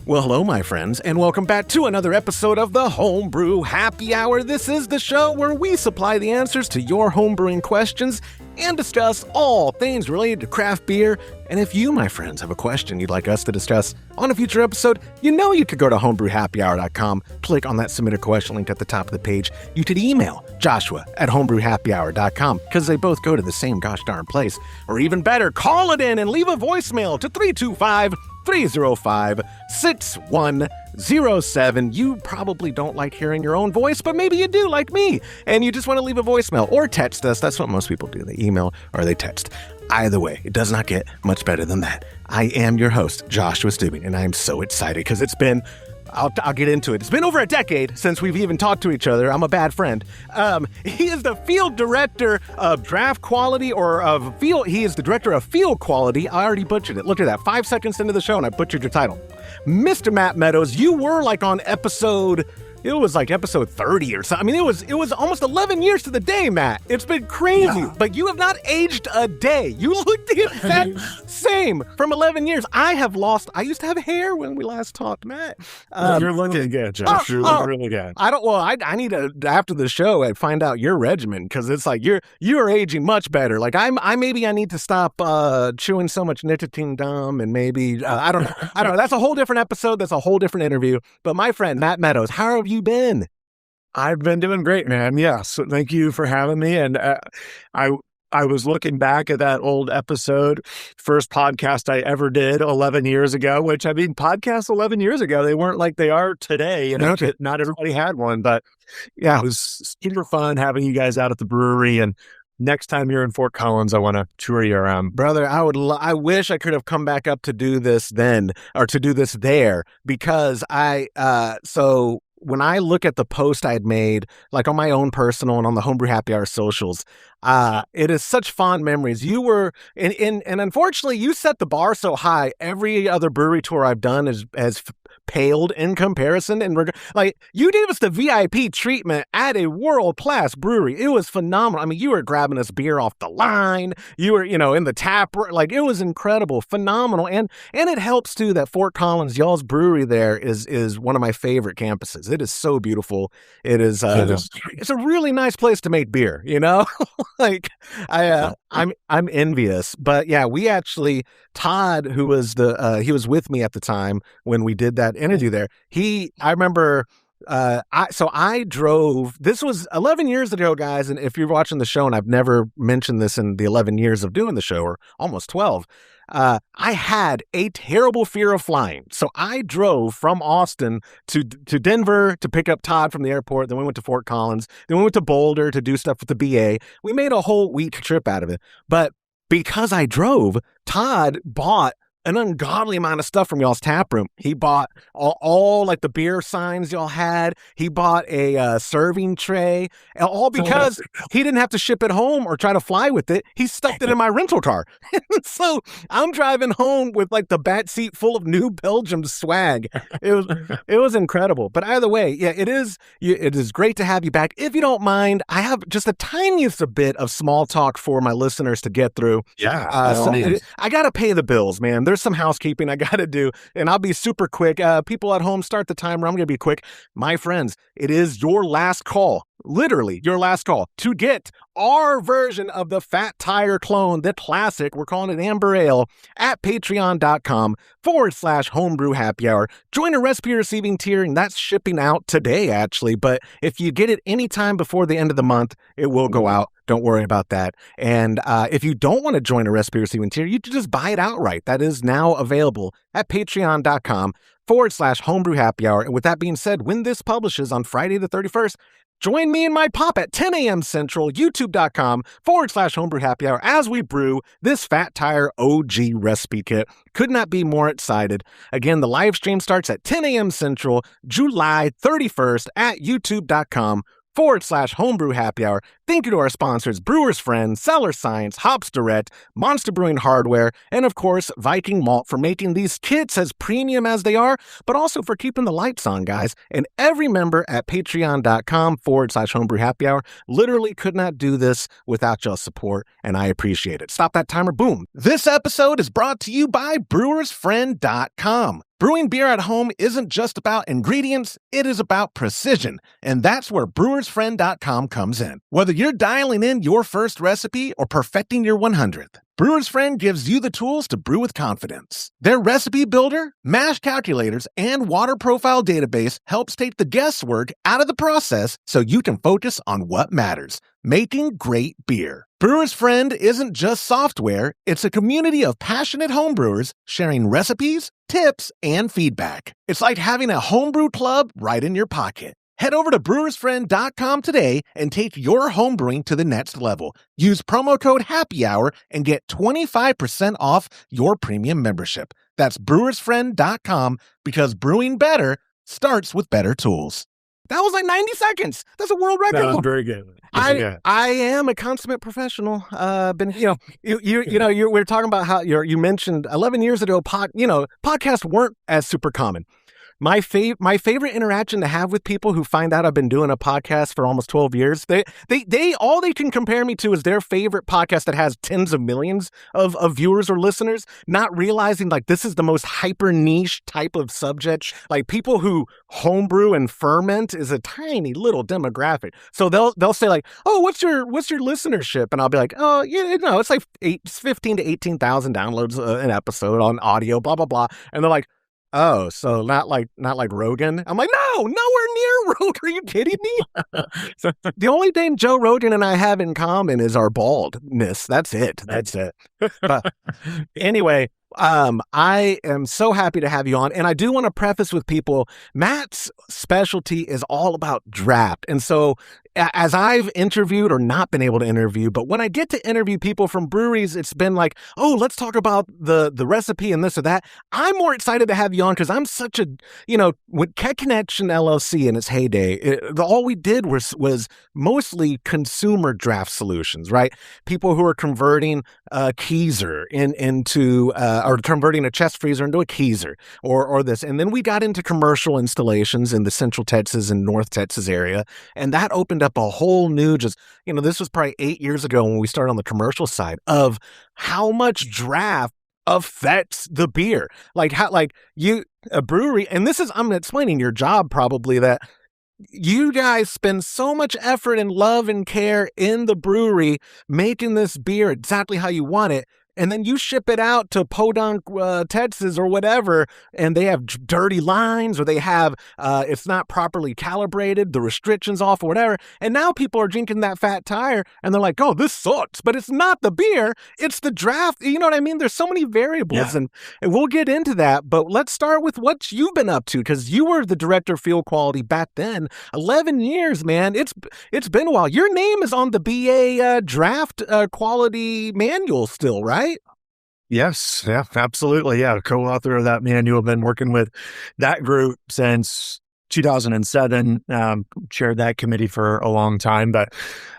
Well, hello, my friends, and welcome back to another episode of the Homebrew Happy Hour. This is the show where we supply the answers to your homebrewing questions and discuss all things related to craft beer. And if you, my friends, have a question you'd like us to discuss on a future episode, you know you could go to homebrewhappyhour.com, click on that submit a question link at the top of the page. You could email Joshua at homebrewhappyhour.com because they both go to the same gosh darn place. Or even better, call it in and leave a voicemail to 325-305-6107. You probably don't like hearing your own voice, but maybe you do, like me, and you just want to leave a voicemail or text us. That's what most people do. They email or they text. Either way, it does not get much better than that. I am your host, Joshua Stubing, and I am so excited because it's been, I'll get into it. It's been over a decade since we've even talked to each other. I'm a bad friend. He is the field director of draft quality he is the director of field quality. I already butchered it. Look at that. 5 seconds into the show and I butchered your title. Mr. Matt Meadows, you were like on episode 30 or something. I mean, it was almost 11 years to the day, Matt. It's been crazy, but you have not aged a day. You look the exact same from 11 years. I used to have hair when we last talked, Matt. You're looking good, Josh. You're looking really good. I need to, after the show, I find out your regimen, because it's like you're aging much better. Like I need to stop chewing so much nicotine gum, and maybe, I don't know. That's a whole different episode. That's a whole different interview. But my friend, Matt Meadows, how have you been? I've been doing great, man. Yeah. So thank you for having me. And I was looking back at that old episode, first podcast I ever did 11 years ago, which, I mean, podcasts 11 years ago, they weren't like they are today. Not everybody had one, but yeah, it was super fun having you guys out at the brewery. And next time you're in Fort Collins, I want to tour you around. Brother, I wish I could have come back up to do this then, or to do this there, because when I look at the post I'd made, like on my own personal and on the Homebrew Happy Hour socials, it is such fond memories. You were, and unfortunately, you set the bar so high. Every other brewery tour I've done has paled in comparison. And like, you gave us the VIP treatment at a world-class brewery. It was phenomenal. I mean, you were grabbing us beer off the line. You were, in the tap room. Like, it was incredible, phenomenal. And it helps too that Fort Collins, y'all's brewery there is one of my favorite campuses. It is so beautiful. It's a really nice place to make beer, like I'm envious. But yeah, we actually, Todd, who was he was with me at the time when we did that interview there. I remember, I drove, this was 11 years ago, guys. And if you're watching the show, and I've never mentioned this in the 11 years of doing the show, or almost 12, I had a terrible fear of flying. So I drove from Austin to Denver to pick up Todd from the airport. Then we went to Fort Collins. Then we went to Boulder to do stuff with the BA. We made a whole week trip out of it. But because I drove, Todd bought an ungodly amount of stuff from y'all's tap room. He bought all like the beer signs y'all had. He bought a serving tray, all because he didn't have to ship it home or try to fly with it. He stuffed it in my rental car. So I'm driving home with like the back seat full of New Belgium swag. It was incredible. But either way, yeah, it is great to have you back. If you don't mind, I have just the tiniest bit of small talk for my listeners to get through. Yeah. I got to pay the bills, man. There's some housekeeping I got to do, and I'll be super quick. People at home, start the timer. I'm going to be quick. My friends, it is your last call. Literally your last call to get our version of the Fat Tire clone, the classic. We're calling it Amber Ale at patreon.com/homebrew happy hour. Join a recipe receiving tier, and that's shipping out today, actually. But if you get it anytime before the end of the month, it will go out. Don't worry about that. And if you don't want to join a recipe receiving tier, you can just buy it outright. That is now available at patreon.com/homebrew happy hour. And with that being said, when this publishes on Friday the 31st, join me and my pop at 10 a.m. Central, youtube.com/homebrew happy hour as we brew this Fat Tire OG recipe kit. Could not be more excited. Again, the live stream starts at 10 a.m. Central, July 31st at youtube.com/homebrew happy hour. Thank you to our sponsors, Brewer's Friend, Cellar Science, Hops Direct, Monster Brewing Hardware, and of course, Viking Malt for making these kits as premium as they are, but also for keeping the lights on, guys. And every member at patreon.com/homebrew happy hour literally could not do this without your support, and I appreciate it. Stop that timer. Boom. This episode is brought to you by brewersfriend.com. Brewing beer at home isn't just about ingredients, it is about precision. And that's where brewersfriend.com comes in. Whether you're dialing in your first recipe or perfecting your 100th, Brewer's Friend gives you the tools to brew with confidence. Their recipe builder, mash calculators, and water profile database helps take the guesswork out of the process so you can focus on what matters, making great beer. Brewer's Friend isn't just software, it's a community of passionate homebrewers sharing recipes, tips, and feedback. It's like having a homebrew club right in your pocket. Head over to brewersfriend.com today and take your homebrewing to the next level. Use promo code Happy Hour and get 25% off your premium membership. That's brewersfriend.com, because brewing better starts with better tools. That was like 90 seconds. That's a world record. That was very good. I am a consummate professional. We're talking about how you mentioned 11 years ago, podcasts weren't as super common. My favorite interaction to have with people who find out I've been doing a podcast for almost 12 years, they all they can compare me to is their favorite podcast that has tens of millions of viewers or listeners, not realizing like this is the most hyper niche type of subject. Like people who homebrew and ferment is a tiny little demographic. So they'll say like, "Oh, what's your listenership?" And I'll be like, "Oh, it's like 15 to 18,000 downloads an episode on audio, blah blah blah." And they're like, "Oh, so not like Rogan?" I'm like, "No, nowhere near Rogan. Are you kidding me?" So the only thing Joe Rogan and I have in common is our baldness. That's it. But anyway, I am so happy to have you on. And I do want to preface with people, Matt's specialty is all about draft. And so as I've interviewed or not been able to interview, but when I get to interview people from breweries, it's been like, "Oh, let's talk about the recipe and this or that." I'm more excited to have you on because I'm such a, with Keg Connection LLC in its heyday, all we did was mostly consumer draft solutions, right? People who are converting a Keezer into or converting a chest freezer into a Keezer or this. And then we got into commercial installations in the Central Texas and North Texas area. And that opened up a whole new, this was probably 8 years ago when we started on the commercial side of how much draft affects the beer. A brewery, and I'm explaining your job probably, that you guys spend so much effort and love and care in the brewery making this beer exactly how you want it. And then you ship it out to Podunk, Texas or whatever, and they have dirty lines, or they have, it's not properly calibrated, the restrictions off or whatever. And now people are drinking that fat tire and they're like, "Oh, this sucks." But it's not the beer, it's the draft. You know what I mean? There's so many variables, and we'll get into that. But let's start with what you've been up to, because you were the director of field quality back then. 11 years, man. It's been a while. Your name is on the BA draft quality manual still, right? Yes, yeah, absolutely. Yeah, co-author of that manual. Been working with that group since 2007. Chaired that committee for a long time, but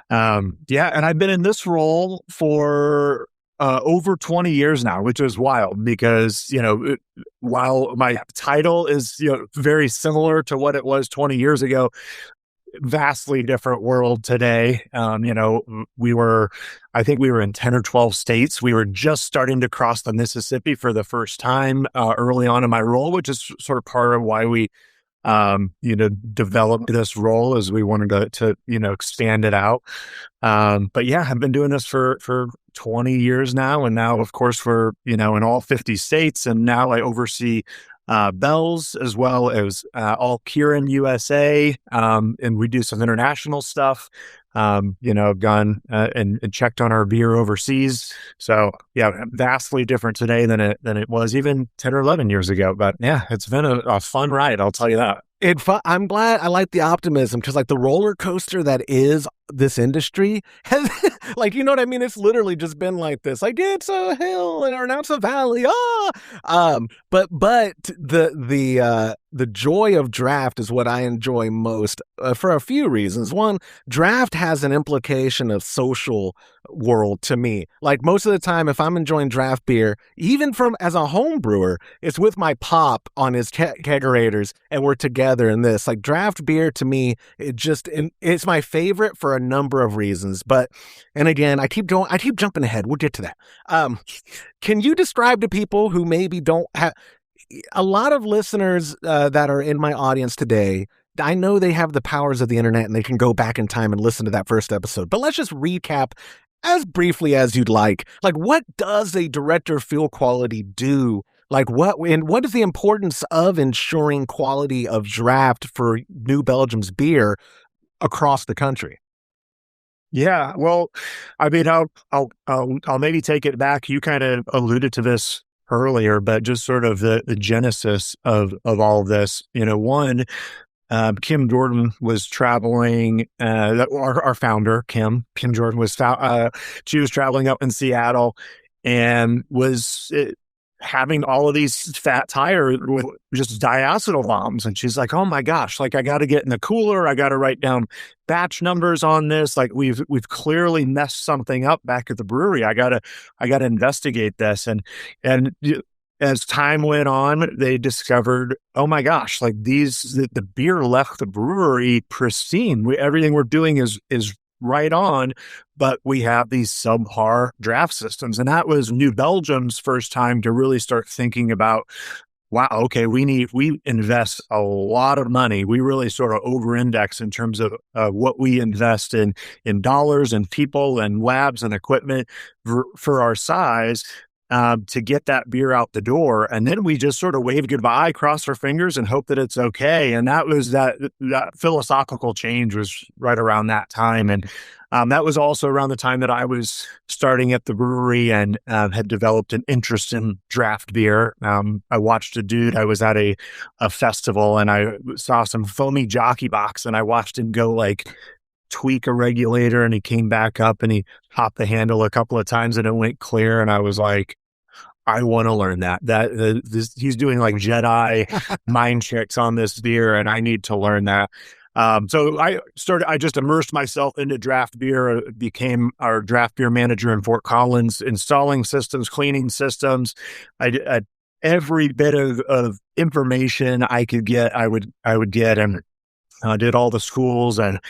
and I've been in this role for over 20 years now, which is wild because while my title is very similar to what it was 20 years ago, vastly different world today. I think we were in 10 or 12 states. We were just starting to cross the Mississippi for the first time early on in my role, which is sort of part of why we, developed this role, as we wanted to expand it out. But yeah, I've been doing this for 20 years now. And now, of course, we're, in all 50 states. And now I oversee Bell's as well as all Kieran USA, and we do some international stuff. I've gone and checked on our beer overseas. So yeah, vastly different today than it was even 10 or 11 years ago. But yeah, it's been a fun ride, I'll tell you that. I'm glad. I like the optimism, because the roller coaster that is this industry has, you know what I mean? It's literally just been like this. It's a hill or now it's a valley. But the joy of draft is what I enjoy most for a few reasons. One, draft has an implication of social world to me. Most of the time, if I'm enjoying draft beer, even as a home brewer, it's with my pop on his kegerators and we're together in this. Draft beer to me, it's my favorite for a number of reasons. And again, I keep jumping ahead. We'll get to that. Can you describe to people who maybe don't have, a lot of listeners that are in my audience today, I know they have the powers of the internet and they can go back in time and listen to that first episode. But let's just recap as briefly as you'd like. Like, what does a director of field quality do? Like, what is the importance of ensuring quality of draft for New Belgium's beer across the country? Yeah, well, I mean, I'll maybe take it back. You kind of alluded to this earlier, but just sort of the genesis of all of this. One, Kim Jordan was traveling. Our founder, Kim Jordan was she was traveling up in Seattle and was having all of these fat tires with just diacetyl bombs. And she's like, oh my gosh, like I got to get in the cooler. I got to write down batch numbers on this. Like we've clearly messed something up back at the brewery. I gotta investigate this. And as time went on, they discovered, oh my gosh, like the beer left the brewery pristine. Everything we're doing is right on, but we have these subpar draft systems. And that was New Belgium's first time to really start thinking about, wow, okay, we invest a lot of money. We really sort of over-index in terms of what we invest in dollars and people and labs and equipment for our size. To get that beer out the door. And then we just sort of wave goodbye, cross our fingers and hope that it's okay. And that was that philosophical change was right around that time. And that was also around the time that I was starting at the brewery and had developed an interest in draft beer. I watched a dude, I was at a festival and I saw some foamy jockey box and I watched him go like tweak a regulator and he came back up and he popped the handle a couple of times and it went clear. And I was like, I want to learn that he's doing like Jedi mind tricks on this beer and I need to learn that. So I just immersed myself into draft beer, became our draft beer manager in Fort Collins, installing systems, cleaning systems. Every bit of information I could get, I would get, and did all the schools. And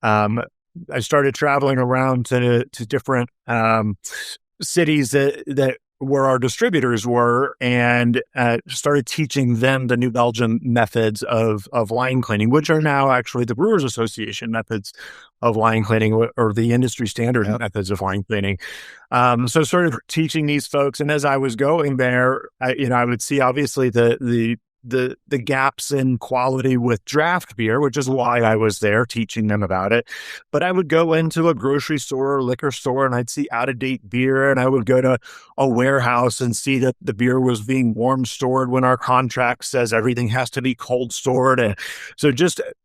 I started traveling around to different cities that where our distributors were, and started teaching them the New Belgium methods of line cleaning, which are now actually the Brewers Association methods of line cleaning, or the industry standard methods of line cleaning. So started teaching these folks, and as I was going there, I would see obviously the gaps in quality with draft beer, which is why I was there teaching them about it. But I would go into a grocery store or liquor store and I'd see out-of-date beer, and I would go to a warehouse and see that the beer was being warm stored when our contract says everything has to be cold stored. And so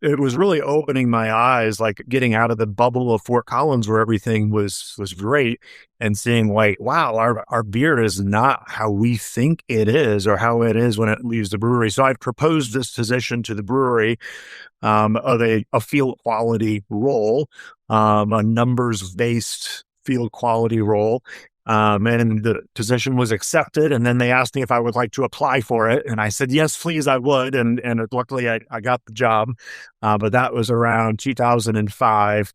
it was really opening my eyes, like getting out of the bubble of Fort Collins where everything was great, and seeing like, wow, our beer is not how we think it is or how it is when it leaves the brewery. So I proposed this position to the brewery of a field quality role, a numbers-based field quality role. And the position was accepted. And then they asked me if I would like to apply for it. And I said, yes, please, I would. And luckily I got the job. But that was around 2005.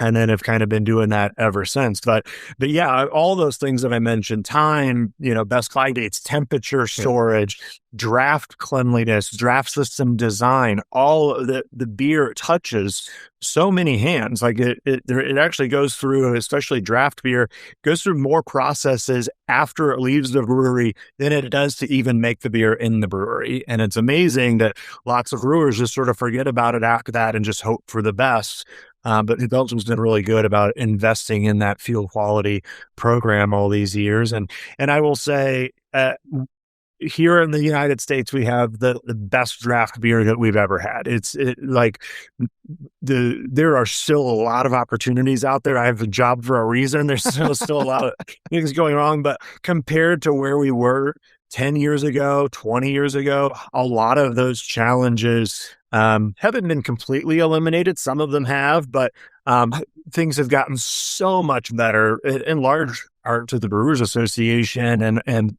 And then have kind of been doing that ever since. But yeah, all those things that I mentioned, time, best by dates, temperature, storage, draft cleanliness, draft system design, all of the beer touches so many hands. Like it actually goes through, especially draft beer, goes through more processes after it leaves the brewery than it does to even make the beer in the brewery. And it's amazing that lots of brewers just sort of forget about it after that and just hope for the best. But New Belgium's been really good about investing in that field quality program all these years. And I will say, here in the United States, we have the best draft beer that we've ever had. There are still a lot of opportunities out there. I have a job for a reason. There's still a lot of things going wrong, but compared to where we were 10 years ago, 20 years ago, a lot of those challenges haven't been completely eliminated. Some of them have, but Things have gotten so much better in large part to the Brewers Association and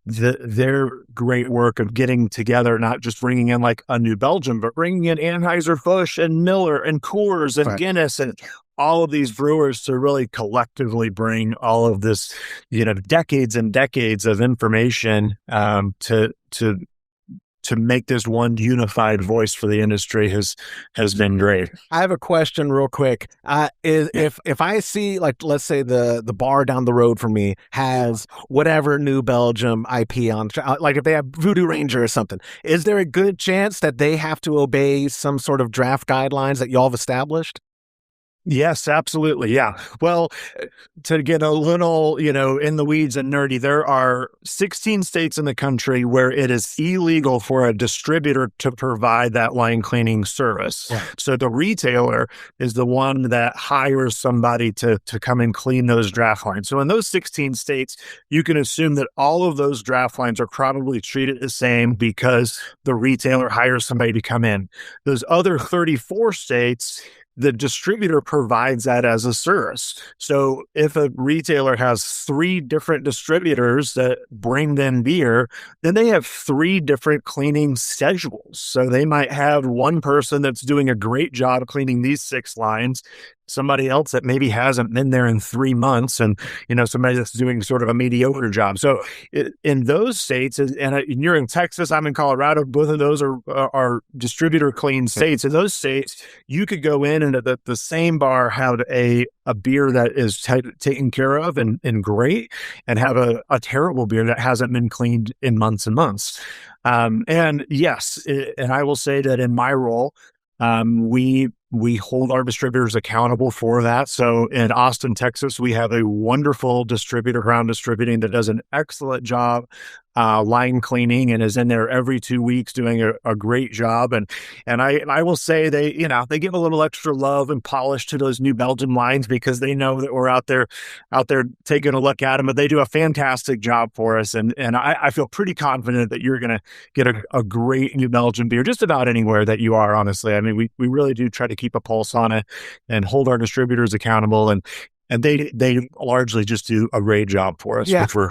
their great work of getting together, not just bringing in like a New Belgium, but bringing in Anheuser-Busch and Miller and Coors and Guinness and all of these brewers to really collectively bring all of this, decades and decades of information to make this one unified voice for the industry has been great. I have a question real quick. If I see, like, let's say the bar down the road from me has whatever New Belgium IP on, like if they have Voodoo Ranger or something, is there a good chance that they have to obey some sort of draft guidelines that y'all have established? Yes, absolutely. Yeah. Well, to get a little, in the weeds and nerdy, there are 16 states in the country where it is illegal for a distributor to provide that line cleaning service. Yeah. So the retailer is the one that hires somebody to come and clean those draft lines. So in those 16 states, you can assume that all of those draft lines are probably treated the same because the retailer hires somebody to come in. Those other 34 states, the distributor provides that as a service. So if a retailer has 3 different distributors that bring them beer, then they have 3 different cleaning schedules. So they might have one person that's doing a great job cleaning these 6 lines, somebody else that maybe hasn't been there in 3 months, and somebody that's doing sort of a mediocre job. So in those states, and you're in Texas, I'm in Colorado, both of those are distributor clean states. In those states, you could go in and at the same bar have a beer that is taken care of and great, and have a terrible beer that hasn't been cleaned in months and months. And yes, and I will say that in my role, we hold our distributors accountable for that. So in Austin, Texas, we have a wonderful distributor, Ground Distributing, that does an excellent job line cleaning and is in there every 2 weeks doing a great job. And I will say they give a little extra love and polish to those New Belgium lines because they know that we're out there taking a look at them, but they do a fantastic job for us. And I feel pretty confident that you're going to get a great New Belgium beer just about anywhere that you are, honestly. I mean, we really do try to keep a pulse on it and hold our distributors accountable. And they largely just do a great job for us, which we're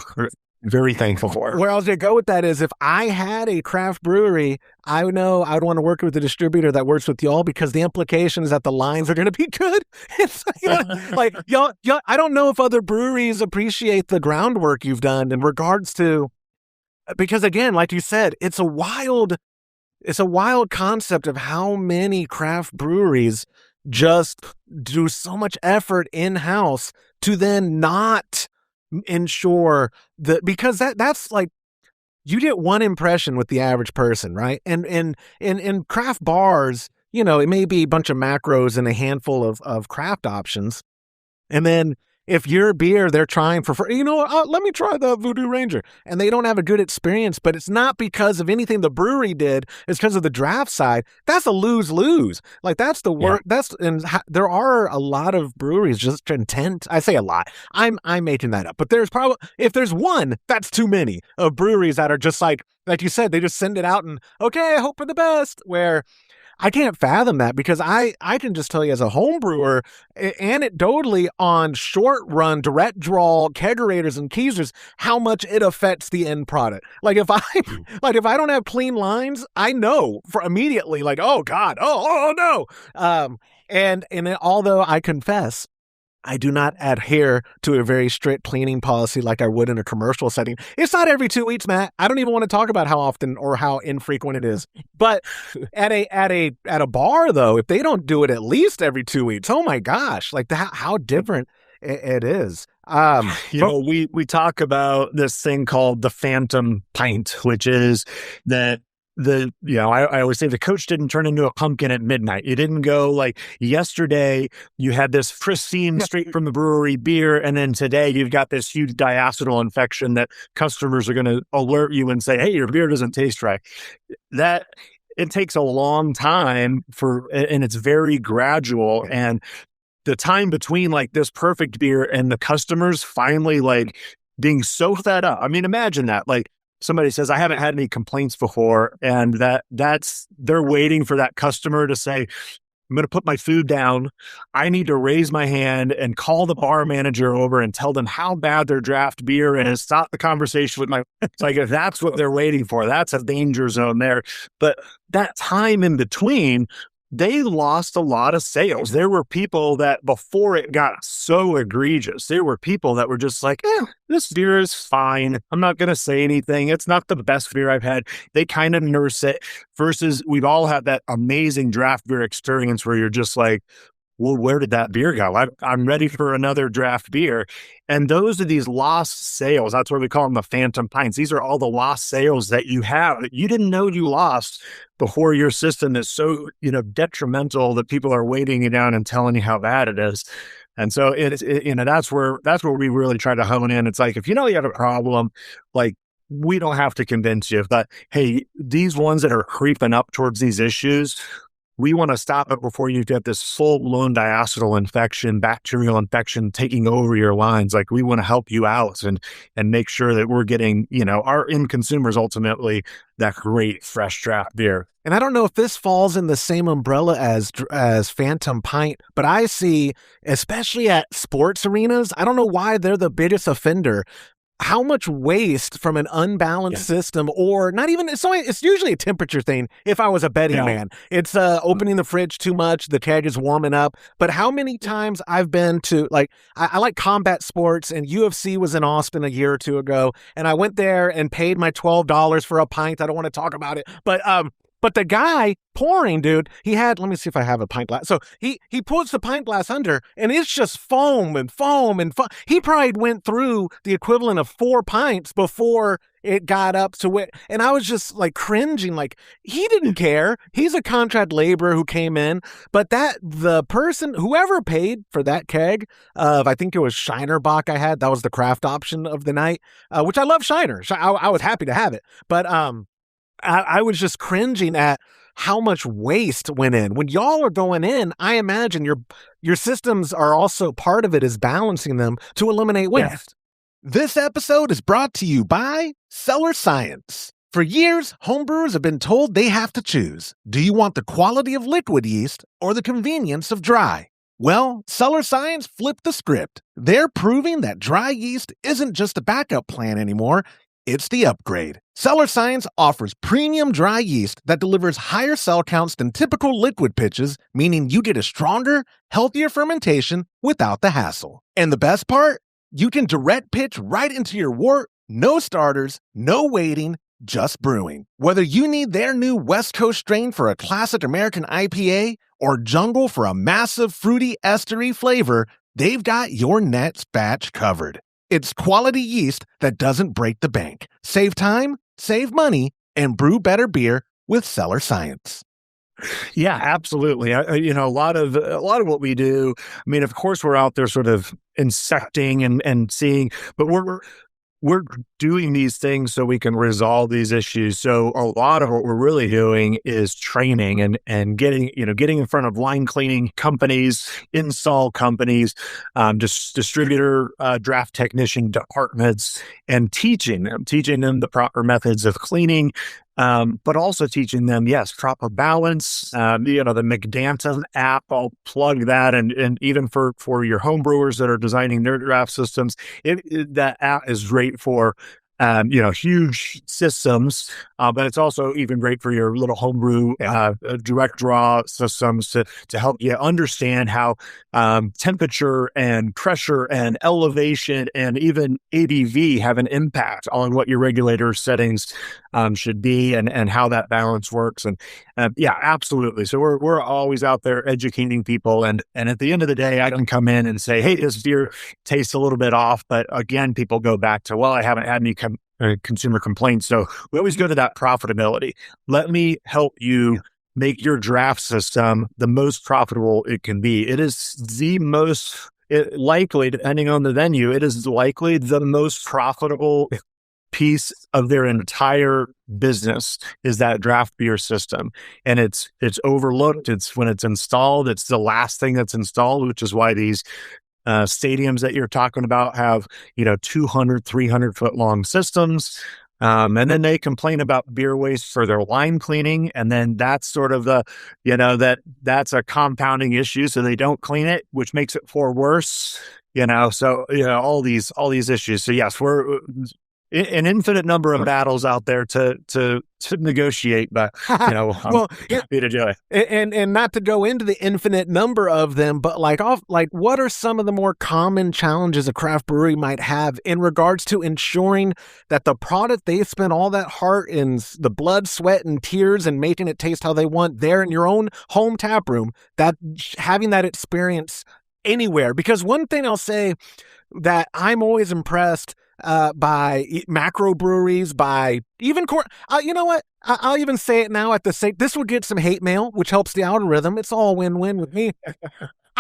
very thankful for. Where I was going to go with that is if I had a craft brewery, I would know I would want to work with a distributor that works with y'all because the implication is that the lines are going to be good. It's like y'all, I don't know if other breweries appreciate the groundwork you've done in regards to, because again, like you said, it's a wild concept of how many craft breweries just do so much effort in-house to then not ensure that, because that's like, you get one impression with the average person, right? And in craft bars, it may be a bunch of macros and a handful of craft options. And then if your beer they're trying for let me try the Voodoo Ranger, and they don't have a good experience, but it's not because of anything the brewery did, it's because of the draft side. That's a lose-lose. Like that's the work. Yeah. There are a lot of breweries just intent. I say a lot. I'm making that up, but there's probably, if there's one, that's too many of breweries that are just like you said, they just send it out and okay, I hope for the best. Where I can't fathom that, because I can just tell you as a home brewer, anecdotally on short run, direct draw, kegerators and keezers, how much it affects the end product. Like if I don't have clean lines, I know for immediately, like, oh God, oh no. And although I confess, I do not adhere to a very strict cleaning policy like I would in a commercial setting. It's not every 2 weeks, Matt. I don't even want to talk about how often or how infrequent it is. But at a bar, though, if they don't do it at least every 2 weeks, oh my gosh, like how different it is. We talk about this thing called the phantom pint, which is that I always say the coach didn't turn into a pumpkin at midnight. You didn't go like yesterday you had this pristine straight from the brewery beer, and then today you've got this huge diacetyl infection that customers are going to alert you and say, hey, your beer doesn't taste right. That it takes a long time and it's very gradual. And the time between like this perfect beer and the customers finally like being so fed up. I mean, imagine that, like, somebody says, I haven't had any complaints before, and they're waiting for that customer to say, I'm going to put my food down. I need to raise my hand and call the bar manager over and tell them how bad their draft beer is. Stop the conversation with my. It's like, if that's what they're waiting for, that's a danger zone there. But that time in between, they lost a lot of sales. There were people that, before it got so egregious, there were people that were just like, this beer is fine. I'm not going to say anything. It's not the best beer I've had. They kind of nurse it, versus we've all had that amazing draft beer experience where you're just like, well, where did that beer go? I'm ready for another draft beer. And those are these lost sales. That's why we call them the phantom pints. These are all the lost sales that you have that you didn't know you lost before your system is so, detrimental that people are weighting you down and telling you how bad it is. And so that's where we really try to hone in. It's like, if you know you have a problem, like, we don't have to convince you that, hey, these ones that are creeping up towards these issues, we want to stop it before you get this full-blown diacetyl infection, bacterial infection taking over your lines. Like, we want to help you out and make sure that we're getting, our end consumers ultimately that great fresh draft beer. And I don't know if this falls in the same umbrella as Phantom Pint, but I see, especially at sports arenas, I don't know why they're the biggest offender. How much waste from an unbalanced system, or not even, it's usually a temperature thing. If I was a betting man, it's opening the fridge too much, the keg is warming up. But how many times I've been to, like, I like combat sports, and UFC was in Austin a year or two ago, and I went there and paid my $12 for a pint. I don't want to talk about it, but the guy pouring, dude, he had, let me see if I have a pint glass. So he puts the pint glass under, and it's just foam and foam and foam. He probably went through the equivalent of 4 pints before it got up to it. And I was just like cringing, like, he didn't care. He's a contract laborer who came in. But the person, whoever paid for that keg of, I think it was Shiner Bock I had, that was the craft option of the night, which I love Shiner. I was happy to have it. But I was just cringing at how much waste went in. When y'all are going in, I imagine your systems are also part of it, is balancing them to eliminate waste. Yeah. This episode is brought to you by Cellar Science. For years, homebrewers have been told they have to choose. Do you want the quality of liquid yeast or the convenience of dry? Well, Cellar Science flipped the script. They're proving that dry yeast isn't just a backup plan anymore. It's the upgrade. Cellar Science offers premium dry yeast that delivers higher cell counts than typical liquid pitches, meaning you get a stronger, healthier fermentation without the hassle. And the best part? You can direct pitch right into your wort, no starters, no waiting, just brewing. Whether you need their new West Coast strain for a classic American IPA or jungle for a massive fruity estery flavor, they've got your next batch covered. It's quality yeast that doesn't break the bank. Save time, save money, and brew better beer with Cellar Science. Yeah, absolutely. A lot of what we do, I mean, of course, we're out there sort of insecting and seeing, but we're doing these things so we can resolve these issues. So a lot of what we're really doing is training and getting in front of line cleaning companies, install companies, distributor, draft technician departments, and teaching them the proper methods of cleaning. But also teaching them, proper balance. The McDanton app, I'll plug that, and even for your home brewers that are designing their draft systems, that app is great for huge systems, but it's also even great for your little homebrew direct draw systems to help you understand how temperature and pressure and elevation and even ABV have an impact on what your regulator settings should be, and how that balance works. And absolutely. So we're always out there educating people, and at the end of the day, I can come in and say, hey, this beer tastes a little bit off, but again, people go back to, well, I haven't had any consumer complaints. So we always go to that profitability. Let me help you make your draft system the most profitable it can be. It is the most likely, depending on the venue, it is likely the most profitable piece of their entire business is that draft beer system. And it's overlooked. It's when it's installed, it's the last thing that's installed, which is why these stadiums that you're talking about have 200, 300 foot long systems. And then they complain about beer waste for their line cleaning. And then that's sort of the, that's a compounding issue. So they don't clean it, which makes it pour worse, so, all these issues. So yes, we're an infinite number of battles out there to negotiate, but I'm happy to do it. And not to go into the infinite number of them, but what are some of the more common challenges a craft brewery might have in regards to ensuring that the product they spent all that heart and the blood, sweat, and tears and making it taste how they want there in your own home tap room, that having that experience anywhere? Because one thing I'll say that I'm always impressed by macro breweries, by even you know what? I'll even say it now at the sake. This would get some hate mail, which helps the algorithm. It's all win-win with me.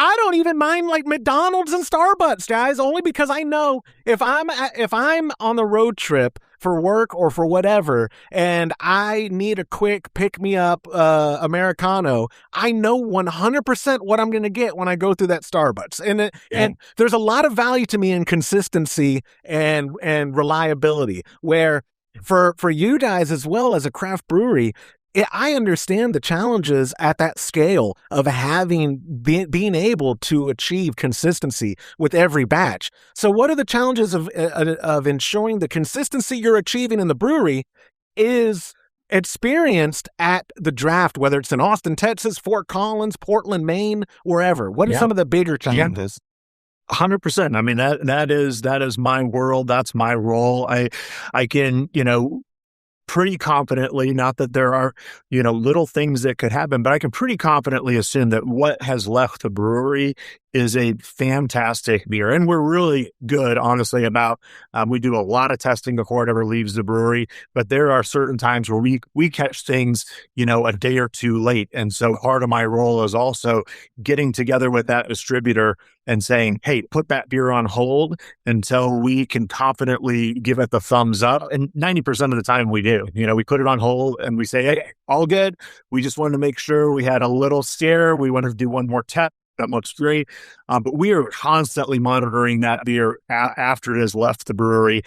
I don't even mind like McDonald's and Starbucks, guys, only because I know if I'm on the road trip for work or for whatever, and I need a quick pick-me-up Americano, I know 100% what I'm going to get when I go through that Starbucks. And there's a lot of value to me in consistency and reliability, where for you guys as well as a craft brewery, I understand the challenges at that scale of being able to achieve consistency with every batch. So what are the challenges of ensuring the consistency you're achieving in the brewery is experienced at the draft, whether it's in Austin, Texas, Fort Collins, Portland, Maine, wherever? What are some of the bigger challenges? 100%. I mean, that is my world. That's my role. I can, pretty confidently, not that there are, little things that could happen, but I can pretty confidently assume that what has left the brewery is a fantastic beer. And we're really good, honestly, about, we do a lot of testing before it ever leaves the brewery, but there are certain times where we catch things, a day or two late. And so part of my role is also getting together with that distributor and saying, hey, put that beer on hold until we can confidently give it the thumbs up. And 90% of the time we do. We put it on hold and we say, hey, all good. We just wanted to make sure we had a little scare. We wanted to do one more test. That looks great. But we are constantly monitoring that beer after it has left the brewery.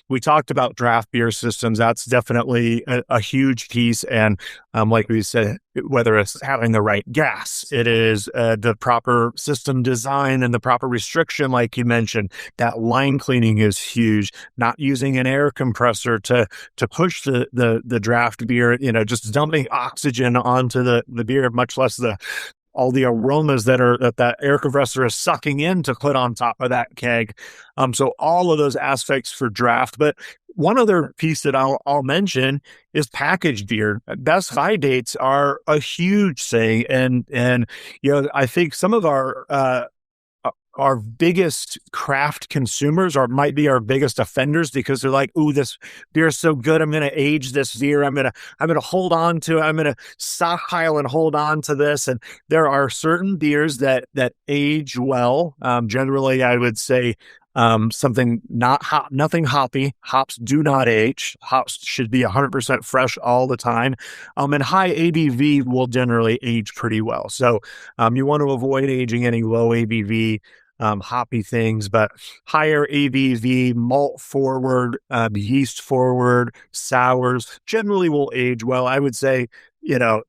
We talked about draft beer systems. That's definitely a huge piece. And like we said, whether it's having the right gas, it is the proper system design and the proper restriction, like you mentioned. That line cleaning is huge. Not using an air compressor to push the draft beer, just dumping oxygen onto the beer, much less all the aromas that air compressor is sucking in to put on top of that keg. So all of those aspects for draft. But one other piece that I'll mention is packaged beer. Best by dates are a huge thing. And I think some of our biggest craft consumers might be our biggest offenders, because they're like, ooh, this beer is so good. I'm going to age this beer. I'm going to hold on to it. I'm going to stockpile and hold on to this. And there are certain beers that age well. Generally, I would say something nothing hoppy. Hops do not age. Hops should be 100% fresh all the time. And high ABV will generally age pretty well. So you want to avoid aging any low ABV hoppy things, but higher ABV, malt forward, yeast forward, sours generally will age well. I would say, the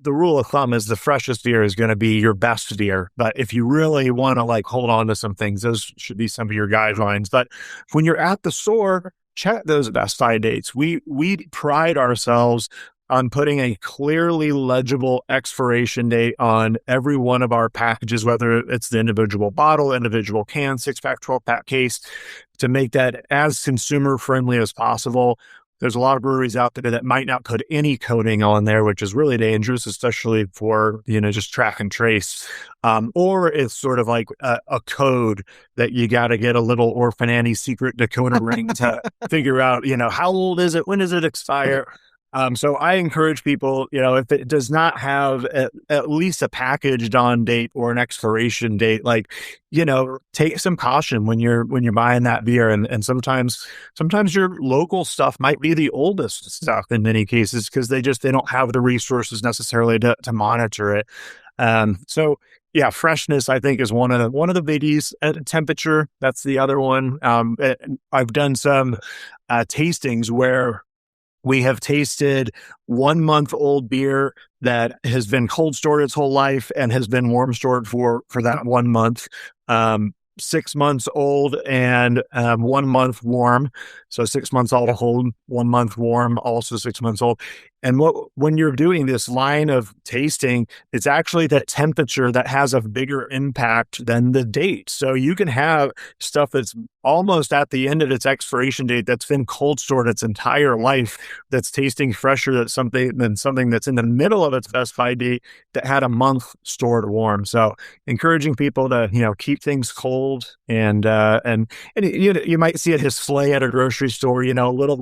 rule of thumb is the freshest beer is going to be your best beer. But if you really want to hold on to some things, those should be some of your guidelines. But when you're at the store, check those best by dates. We pride ourselves on putting a clearly legible expiration date on every one of our packages, whether it's the individual bottle, individual can, 6-pack, 12-pack case, to make that as consumer friendly as possible. There's a lot of breweries out there that might not put any coating on there, which is really dangerous, especially for, just track and trace. Or it's sort of like a code that you got to get a little Orphan Annie secret Dakota ring to figure out, how old is it? When does it expire? So I encourage people, if it does not have at least a packaged on date or an expiration date, take some caution when you're buying that beer. And sometimes your local stuff might be the oldest stuff in many cases, because they don't have the resources necessarily to monitor it. So yeah, freshness, I think, is one of the biggies. Temperature, that's the other one. I've done some tastings where We have tasted 1 month old beer that has been cold stored its whole life and has been warm stored for that 1 month. 6 months old and 1 month warm. So 6 months old, 1 month warm, also 6 months old. And when you're doing this line of tasting, it's actually the temperature that has a bigger impact than the date. So you can have stuff that's almost at the end of its expiration date that's been cold stored its entire life, that's tasting fresher than something that's in the middle of its best by date that had a month stored warm. So encouraging people to keep things cold and you might see a display at a grocery store.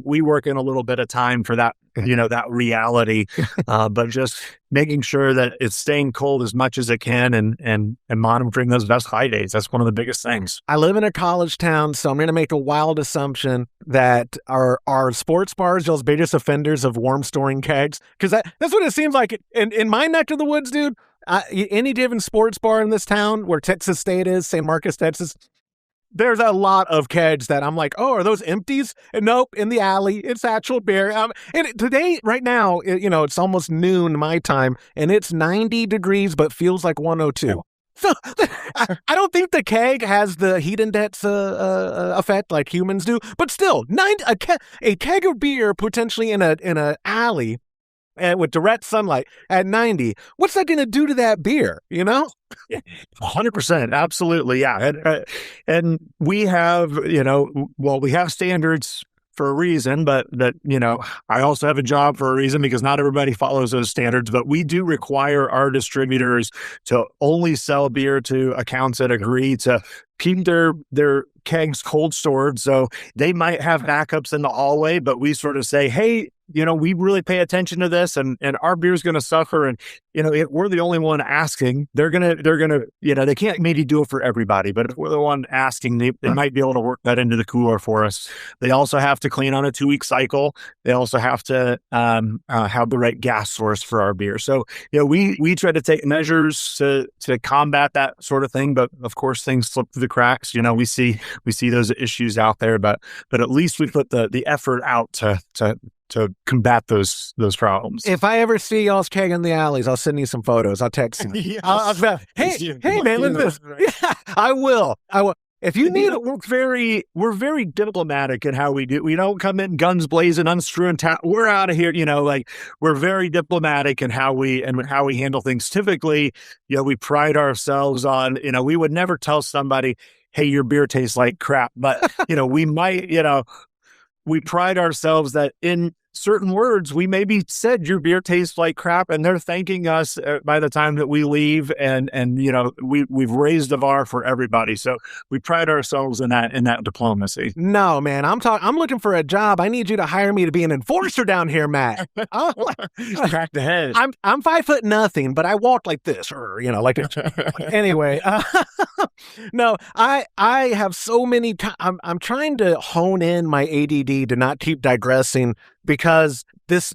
We work in a little bit of time for that that reality, but just making sure that it's staying cold as much as it can and monitoring those best by dates. That's one of the biggest things. I live in a college town, so I'm going to make a wild assumption that our sports bars, those biggest offenders of warm storing kegs, because that's what it seems like in my neck of the woods, dude. Any given sports bar in this town where Texas State is, St. Marcus, Texas, there's a lot of kegs that I'm like, oh, are those empties? And nope, in the alley, it's actual beer. And today, right now, it's almost noon my time, and it's 90 degrees, but feels like 102. So I don't think the keg has the heat index effect like humans do, but still, a keg of beer potentially in a alley and with direct sunlight at 90, what's that going to do to that beer? 100%. Absolutely. Yeah. And we have, we have standards for a reason, but that, I also have a job for a reason because not everybody follows those standards, but we do require our distributors to only sell beer to accounts that agree to keep their kegs cold stored. So they might have backups in the hallway, but we sort of say, hey, we really pay attention to this and our beer's going to suffer. And, we're the only one asking, they're going to, they can't maybe do it for everybody, but if we're the one asking, they might be able to work that into the cooler for us. They also have to clean on a 2-week cycle. They also have to have the right gas source for our beer. So, we try to take measures to combat that sort of thing. But of course, things slip through the cracks. We see those issues out there, but at least we put the effort out to combat those problems. If I ever see y'all's keg in the alleys, I'll send you some photos. I'll text you. Yes. Hey, man, look at this. Yeah, I will. If you need it, we're very diplomatic in how we do. We don't come in guns blazing, unscrewing. We're out of here. We're very diplomatic in how we handle things. Typically, we pride ourselves on. We would never tell somebody, "Hey, your beer tastes like crap," but we might. We pride ourselves that in certain words, we maybe said your beer tastes like crap, and they're thanking us by the time that we leave. And we've raised the bar for everybody. So we pride ourselves in that diplomacy. No, man, I'm looking for a job. I need you to hire me to be an enforcer down here, Matt. Crack the head. I'm 5'0", but I walk like this, anyway. No, I have so many. I'm trying to hone in my ADD to not keep digressing, because this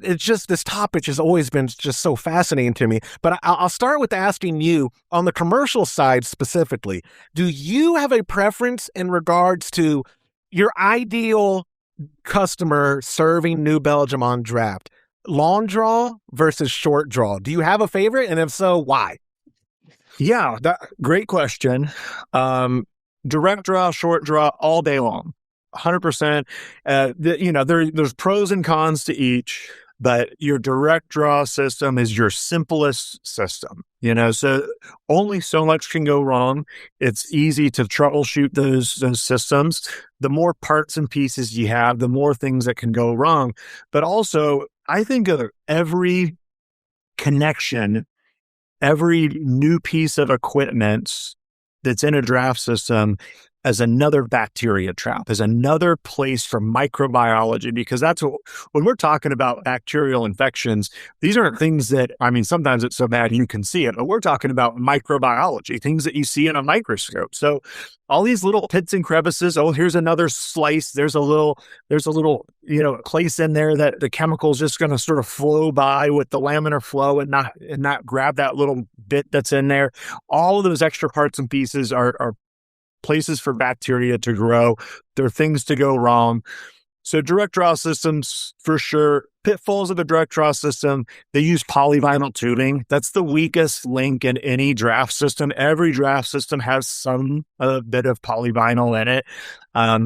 topic has always been just so fascinating to me. But I'll start with asking you, on the commercial side specifically, do you have a preference in regards to your ideal customer serving New Belgium on draft? Long draw versus short draw. Do you have a favorite? And if so, why? Yeah, great question. Direct draw, short draw, all day long. 100%. There's pros and cons to each, but your direct draw system is your simplest system. So only so much can go wrong. It's easy to troubleshoot those systems. The more parts and pieces you have, the more things that can go wrong. But also, I think of every connection, every new piece of equipment that's in a draft system as another bacteria trap, as another place for microbiology, because that's when we're talking about bacterial infections, these aren't things that, sometimes it's so bad you can see it, but we're talking about microbiology, things that you see in a microscope. So all these little pits and crevices, here's another slice, there's a little, place in there that the chemical is just going to sort of flow by with the laminar flow and not grab that little bit that's in there. All of those extra parts and pieces are places for bacteria to grow. There are things to go wrong. So direct draw systems, for sure. pitfalls of the direct draw system, they use polyvinyl tubing. That's the weakest link in any draft system. Every draft system has some bit of polyvinyl in it.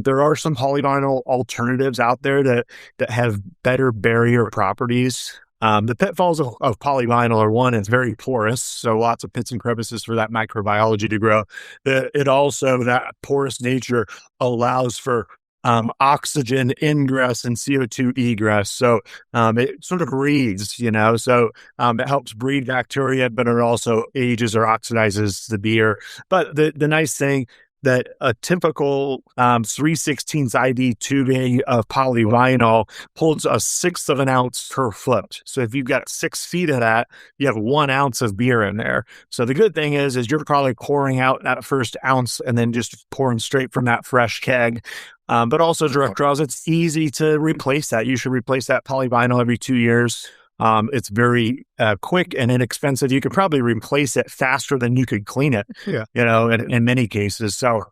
There are some polyvinyl alternatives out there that have better barrier properties. The pitfalls of polyvinyl are, one, it's very porous, so lots of pits and crevices for that microbiology to grow. It also, that porous nature allows for oxygen ingress and CO2 egress. So it sort of breeds, so it helps breed bacteria, but it also ages or oxidizes the beer. But the nice thing that a typical 3/16 ID tubing of polyvinyl holds 1/6 of an ounce per foot. So if you've got 6 feet of that, you have 1 ounce of beer in there. So the good thing is you're probably pouring out that first ounce and then just pouring straight from that fresh keg. But also direct draws, it's easy to replace that. You should replace that polyvinyl every 2 years. It's very quick and inexpensive. You could probably replace it faster than you could clean it, in many cases. So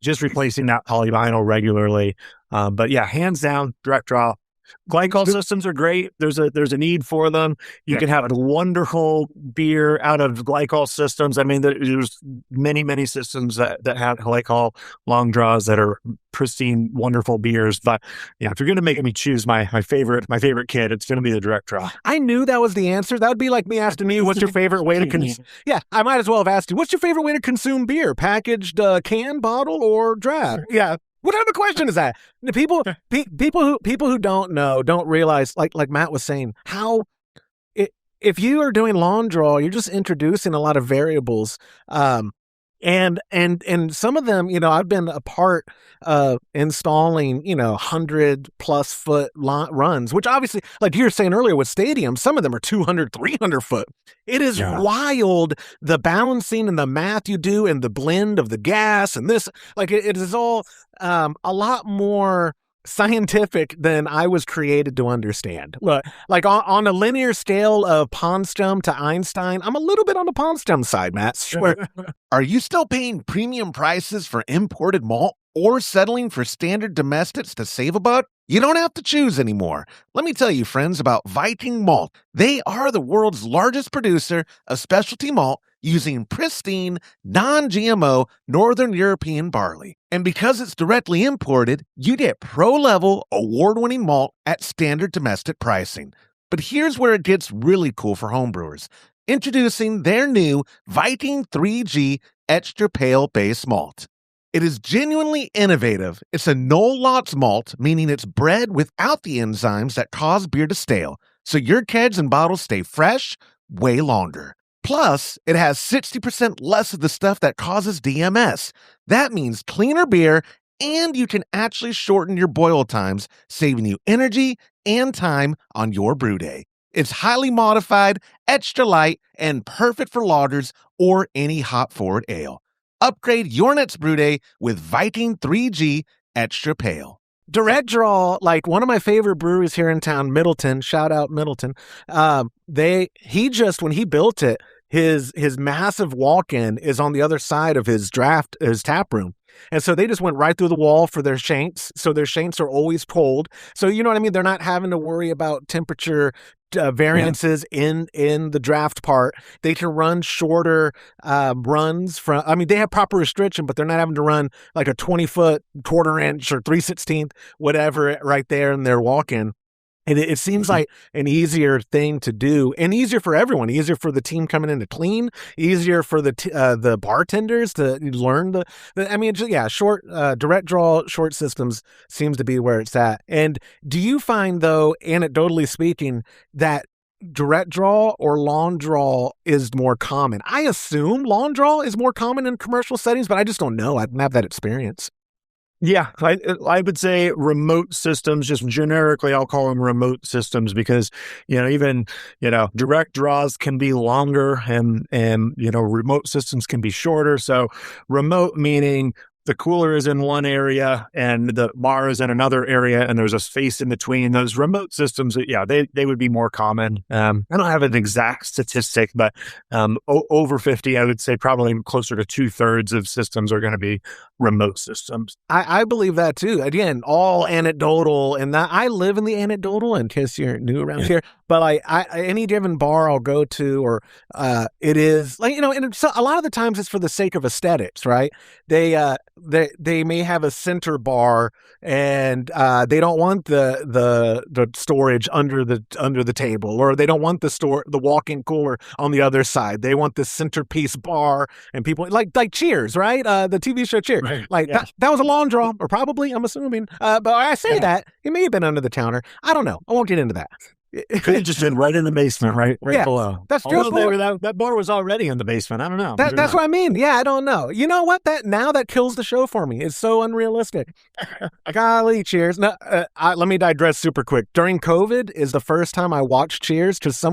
just replacing that polyvinyl regularly. But yeah, hands down, direct draw. Glycol systems are great. There's a need for them. You can have a wonderful beer out of glycol systems. I mean, there's many systems that have glycol long draws that are pristine, wonderful beers. But yeah, if you're going to make me choose my favorite kid, it's going to be the direct draw. I knew that was the answer. That would be like me asking you, what's your favorite way to consume? Yeah, I might as well have asked you, what's your favorite way to consume beer? Packaged, can, bottle, or draft? Yeah. What type of question is that? The people who don't know, don't realize, like Matt was saying, how if you are doing long draw, you're just introducing a lot of variables. And some of them, I've been a part of installing, 100+ foot runs, which obviously, like you were saying earlier with stadiums, some of them are 200, 300 foot. It is wild, the balancing and the math you do and the blend of the gas and this, like it is all a lot more scientific than I was created to understand. Like on a linear scale of Ponstum to Einstein, I'm a little bit on the Ponstum side, Matt. Sure. Are you still paying premium prices for imported malt or settling for standard domestics to save a buck? You don't have to choose anymore. Let me tell you, friends, about Viking Malt. They are the world's largest producer of specialty malt using pristine, non-GMO Northern European barley. And because it's directly imported, you get pro-level, award-winning malt at standard domestic pricing. But here's where it gets really cool for homebrewers. Introducing their new Viking 3G Extra Pale Base Malt. It is genuinely innovative. It's a no-lots malt, meaning it's bred without the enzymes that cause beer to stale, so your kegs and bottles stay fresh way longer. Plus, it has 60% less of the stuff that causes DMS. That means cleaner beer, and you can actually shorten your boil times, saving you energy and time on your brew day. It's highly modified, extra light, and perfect for lagers or any hop-forward ale. Upgrade your next brew day with Viking 3G Extra Pale. Direct draw, like one of my favorite breweries here in town, Middleton, shout out Middleton. When he built it, his massive walk-in is on the other side of his tap room. And so they just went right through the wall for their shanks. So their shanks are always cold. So you know what I mean? They're not having to worry about temperature variances in the draft part. They can run shorter runs they have proper restriction, but they're not having to run like a 20-foot, 1/4 inch or 3/16 whatever right there in their walk-in. And it seems like an easier thing to do, and easier for everyone. Easier for the team coming in to clean. Easier for the bartenders to learn short direct draw short systems seems to be where it's at. And do you find, though, anecdotally speaking, that direct draw or long draw is more common? I assume long draw is more common in commercial settings, but I just don't know. I don't have that experience. Yeah, I would say remote systems, just generically, I'll call them remote systems because, direct draws can be longer and remote systems can be shorter. So remote meaning the cooler is in one area and the bar is in another area, and there's a space in between. Those remote systems, they would be more common. I don't have an exact statistic, but over 50, I would say probably closer to 2/3 of systems are going to be remote systems. I believe that too. Again, all anecdotal, and that I live in the anecdotal in case you're new around here. But like any given bar I'll go to, or it is like, and so a lot of the times it's for the sake of aesthetics, right? They may have a center bar, and they don't want the storage under the table, or they don't want the walk-in cooler on the other side. They want the centerpiece bar, and people like Cheers, right? The TV show Cheers. Right. Like that was a long draw, or probably, I'm assuming. But I say that it may have been under the counter. I don't know. I won't get into that. Could have just been right in the basement, right below. That's true. That bar was already in the basement. I don't know. That's what I mean. Yeah, I don't know. You know what? That kills the show for me. It's so unrealistic. Golly, Cheers. No, let me digress super quick. During COVID is the first time I watched Cheers, because I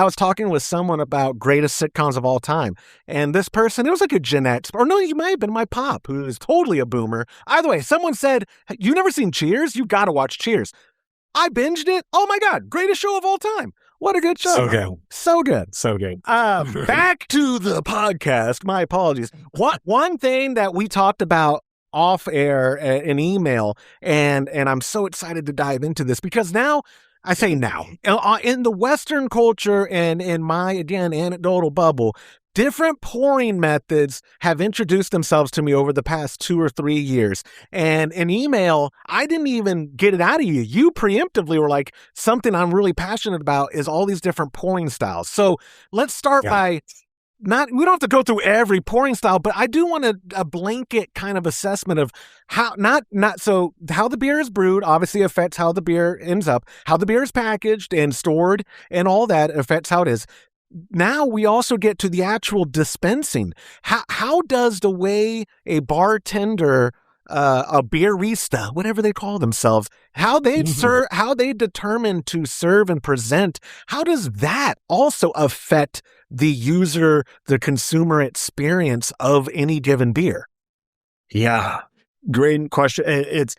was talking with someone about greatest sitcoms of all time, and this person, it was like a Gen X, or no, you might have been my pop, who is totally a boomer. Either way, someone said, "You never seen Cheers? You got to watch Cheers." I binged it. Oh my God, greatest show of all time. What a good show. So good. So good. So good. Back to the podcast. My apologies. One thing that we talked about off air in email, and I'm so excited to dive into this, because now, I say now, in the Western culture and in my, again, anecdotal bubble, different pouring methods have introduced themselves to me over the past 2 or 3 years. And in email, I didn't even get it out of you. You preemptively were like, something I'm really passionate about is all these different pouring styles. So let's start by we don't have to go through every pouring style, but I do want a blanket kind of assessment of how, how the beer is brewed obviously affects how the beer ends up, how the beer is packaged and stored, and all that affects how it is. Now we also get to the actual dispensing. How does the way a bartender, a beerista, whatever they call themselves, how they determine to serve and present, how does that also affect the user, the consumer experience of any given beer? Yeah, great question. It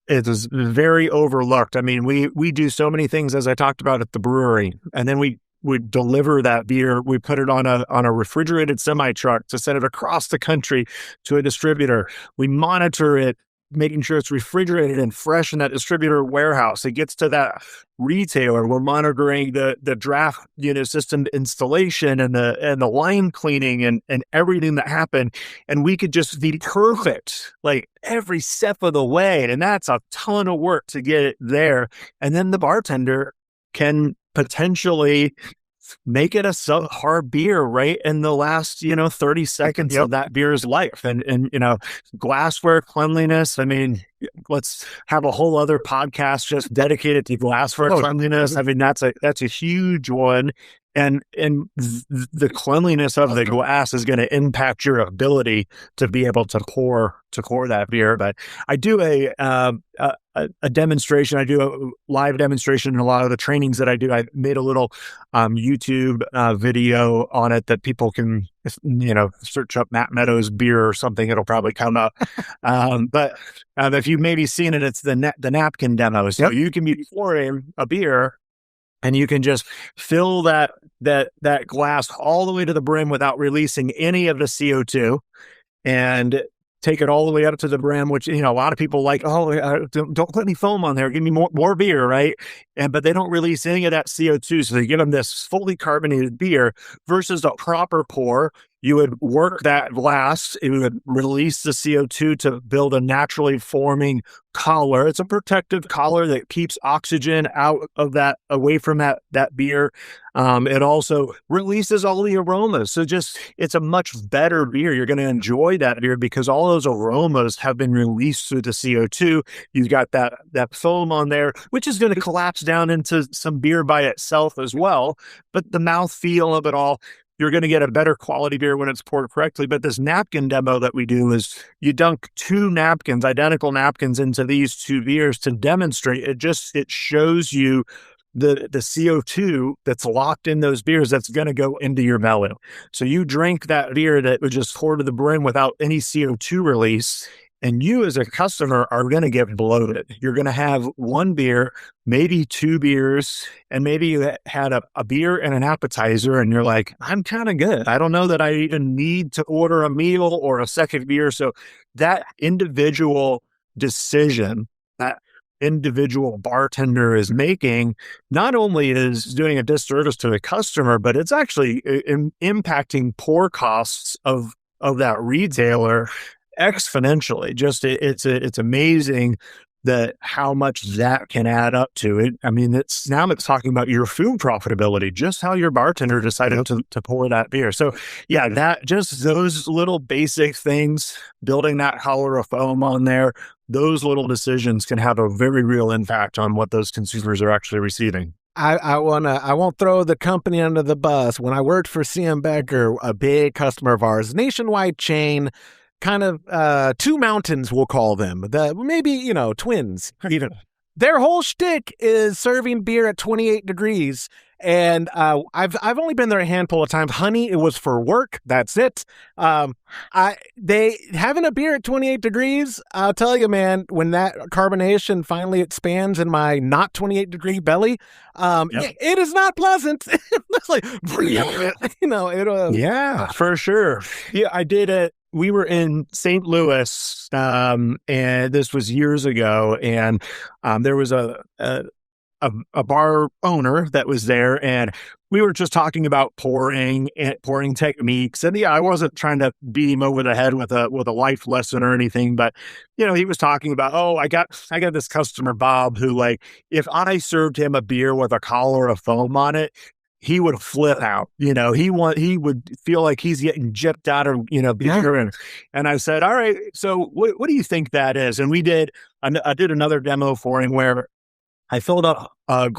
is very overlooked. I mean, we do so many things, as I talked about, at the brewery, and then we deliver that beer. We put it on a refrigerated semi-truck to send it across the country to a distributor. We monitor it, making sure it's refrigerated and fresh in that distributor warehouse. It gets to that retailer. We're monitoring the draft system installation and the line cleaning and everything that happened. And we could just be perfect, like every step of the way. And that's a ton of work to get it there. And then the bartender can potentially make it a subpar beer right in the last, 30 seconds of that beer's life. And glassware cleanliness. I mean, let's have a whole other podcast just dedicated to glassware cleanliness. I mean, that's a huge one. And the cleanliness of the glass is going to impact your ability to be able to pour that beer. But I do a demonstration. I do a live demonstration in a lot of the trainings that I do. I made a little YouTube video on it that people can, search up Matt Meadows beer or something. It'll probably come up. But if you've maybe seen it, it's the napkin demo. So you can be pouring a beer, and you can just fill that glass all the way to the brim without releasing any of the CO2, and take it all the way up to the brim, which, a lot of people like, don't put any foam on there. Give me more beer, right? But they don't release any of that CO2. So they give them this fully carbonated beer versus a proper pour. You would work that glass. It would release the CO2 to build a naturally forming collar. It's a protective collar that keeps oxygen away from that beer. It also releases all the aromas. So it's a much better beer. You're going to enjoy that beer because all those aromas have been released through the CO2. You've got that foam on there, which is going to collapse down into some beer by itself as well. But the mouthfeel of it all, you're going to get a better quality beer when it's poured correctly. But this napkin demo that we do is you dunk 2 napkins, identical napkins, into these 2 beers to demonstrate. It shows you the CO2 that's locked in those beers that's going to go into your belly. So you drink that beer that was just poured to the brim without any CO2 release, and you as a customer are going to get bloated. You're going to have one beer, maybe two beers, and maybe you had a beer and an appetizer, and you're like, I'm kind of good. I don't know that I even need to order a meal or a second beer. So that individual decision, that individual bartender is making, not only is doing a disservice to the customer, but it's actually impacting pour costs of that retailer exponentially. Just it's amazing that how much that can add up to it. I mean, it's talking about your food profitability, just how your bartender decided to pour that beer. So yeah, that just those little basic things, building that collar of foam on there, those little decisions can have a very real impact on what those consumers are actually receiving. I won't throw the company under the bus. When I worked for CM Becker, a big customer of ours, nationwide chain, kind of Two Mountains, we'll call them. Maybe twins. Even their whole shtick is serving beer at 28 degrees. And I've only been there a handful of times. Honey, it was for work. That's it. They having a beer at 28 degrees. I'll tell you, man, when that carbonation finally expands in my not 28 degree belly, it is not pleasant. It's like, yeah, for sure. Yeah, I did it. We were in St. Louis, and this was years ago, and there was a bar owner that was there, and we were just talking about pouring techniques. And I wasn't trying to beat him over the head with a life lesson or anything, but he was talking about, I got this customer, Bob, who, like, if I served him a beer with a collar of foam on it, he would flip out. He would feel like he's getting gypped out of, beer. Yeah. And I said, all right, so what do you think that is? And I did another demo for him where I filled up a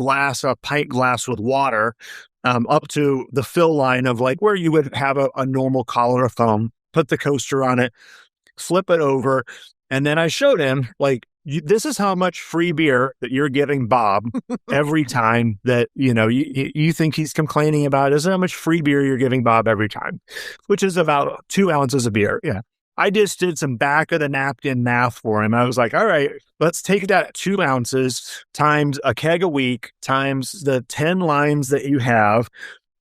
pint glass with water, up to the fill line of like where you would have a normal collar of foam, put the coaster on it, flip it over. And then I showed him, like, this is how much free beer that you're giving Bob every time that, you think he's complaining about. This is how much free beer you're giving Bob every time, which is about 2 ounces of beer. Yeah. I just did some back of the napkin math for him. I was like, all right, let's take that 2 ounces times a keg a week times the 10 lines that you have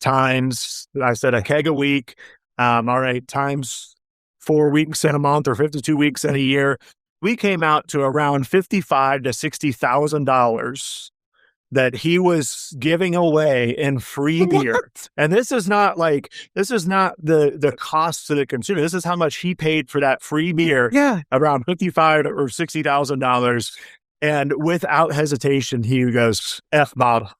times, I said, a keg a week. All right, times 4 weeks in a month or 52 weeks in a year. We came out to around $55,000 to $60,000 that he was giving away in free beer. And this is not the cost to the consumer. This is how much he paid for that free beer. Yeah. Around $55,000 or $60,000. And without hesitation, he goes, F Bob.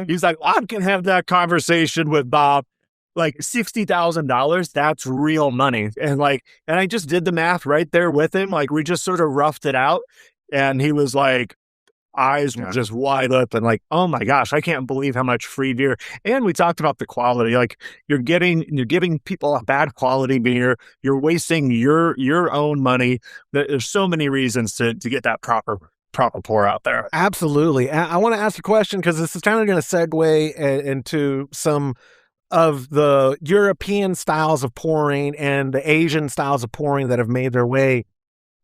He's like, I can have that conversation with Bob. Like $60,000, that's real money. And I just did the math right there with him. Like, we just sort of roughed it out. And he was like, eyes were just wide open, like, oh my gosh, I can't believe how much free beer. And we talked about the quality. Like, you're giving people a bad quality beer. You're wasting your own money. There's so many reasons to get that proper pour out there. Absolutely. I want to ask a question, because this is kind of going to segue into some of the European styles of pouring and the Asian styles of pouring that have made their way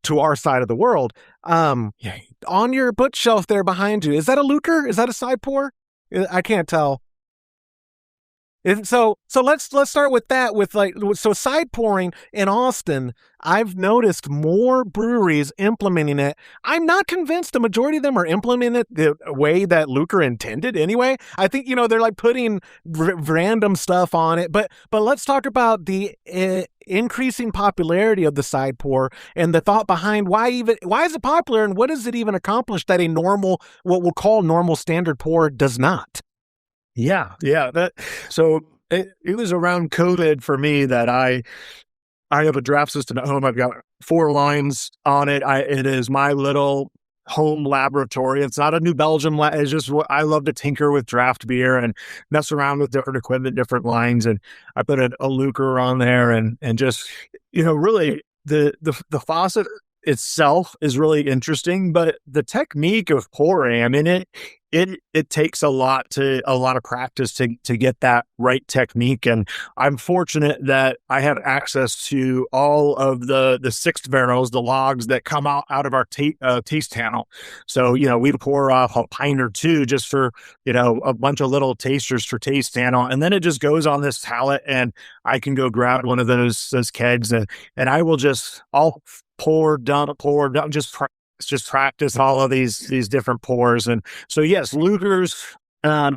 to our side of the world. On your bookshelf there behind you, is that a Lucre? Is that a side pour? I can't tell. So let's start with that. So side pouring in Austin, I've noticed more breweries implementing it. I'm not convinced the majority of them are implementing it the way that Lucre intended anyway. I think, they're like putting random stuff on it. But let's talk about the increasing popularity of the side pour and the thought behind why is it popular, and what does it even accomplish that a normal, what we'll call normal standard pour, does not? Yeah. So it was around COVID for me that I have a draft system at home. I've got 4 lines on it. It is my little home laboratory. It's not a New Belgium lab. It's just what I love to tinker with draft beer and mess around with different equipment, different lines. And I put a Lucre on there and just, really the faucet itself is really interesting, but the technique of pouring, I mean, it takes a lot of practice to get that right technique. And I'm fortunate that I have access to all of the sixth barrels, the logs that come out of our taste panel. So, we pour off a pint or two just for, a bunch of little tasters for taste panel. And then it just goes on this pallet, and I can go grab one of those kegs and I will I'll pour down, just practice all of these different pours. And so, yes, Lugers,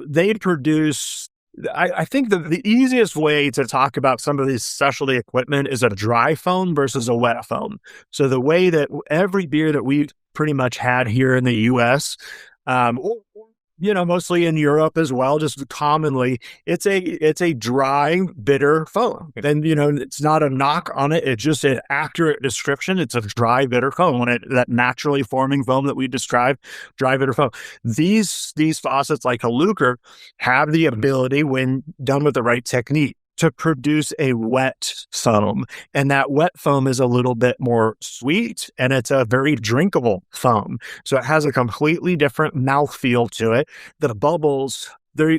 they produce, I think the easiest way to talk about some of these specialty equipment is a dry foam versus a wet foam. So the way that every beer that we've pretty much had here in the US, mostly in Europe as well, just commonly, it's a dry, bitter foam. And, it's not a knock on it. It's just an accurate description. It's a dry, bitter foam. That naturally forming foam that we describe, dry, bitter foam. These faucets, like a Luger, have the ability, when done with the right technique, to produce a wet foam. And that wet foam is a little bit more sweet, and it's a very drinkable foam. So it has a completely different mouthfeel to it. The bubbles, they're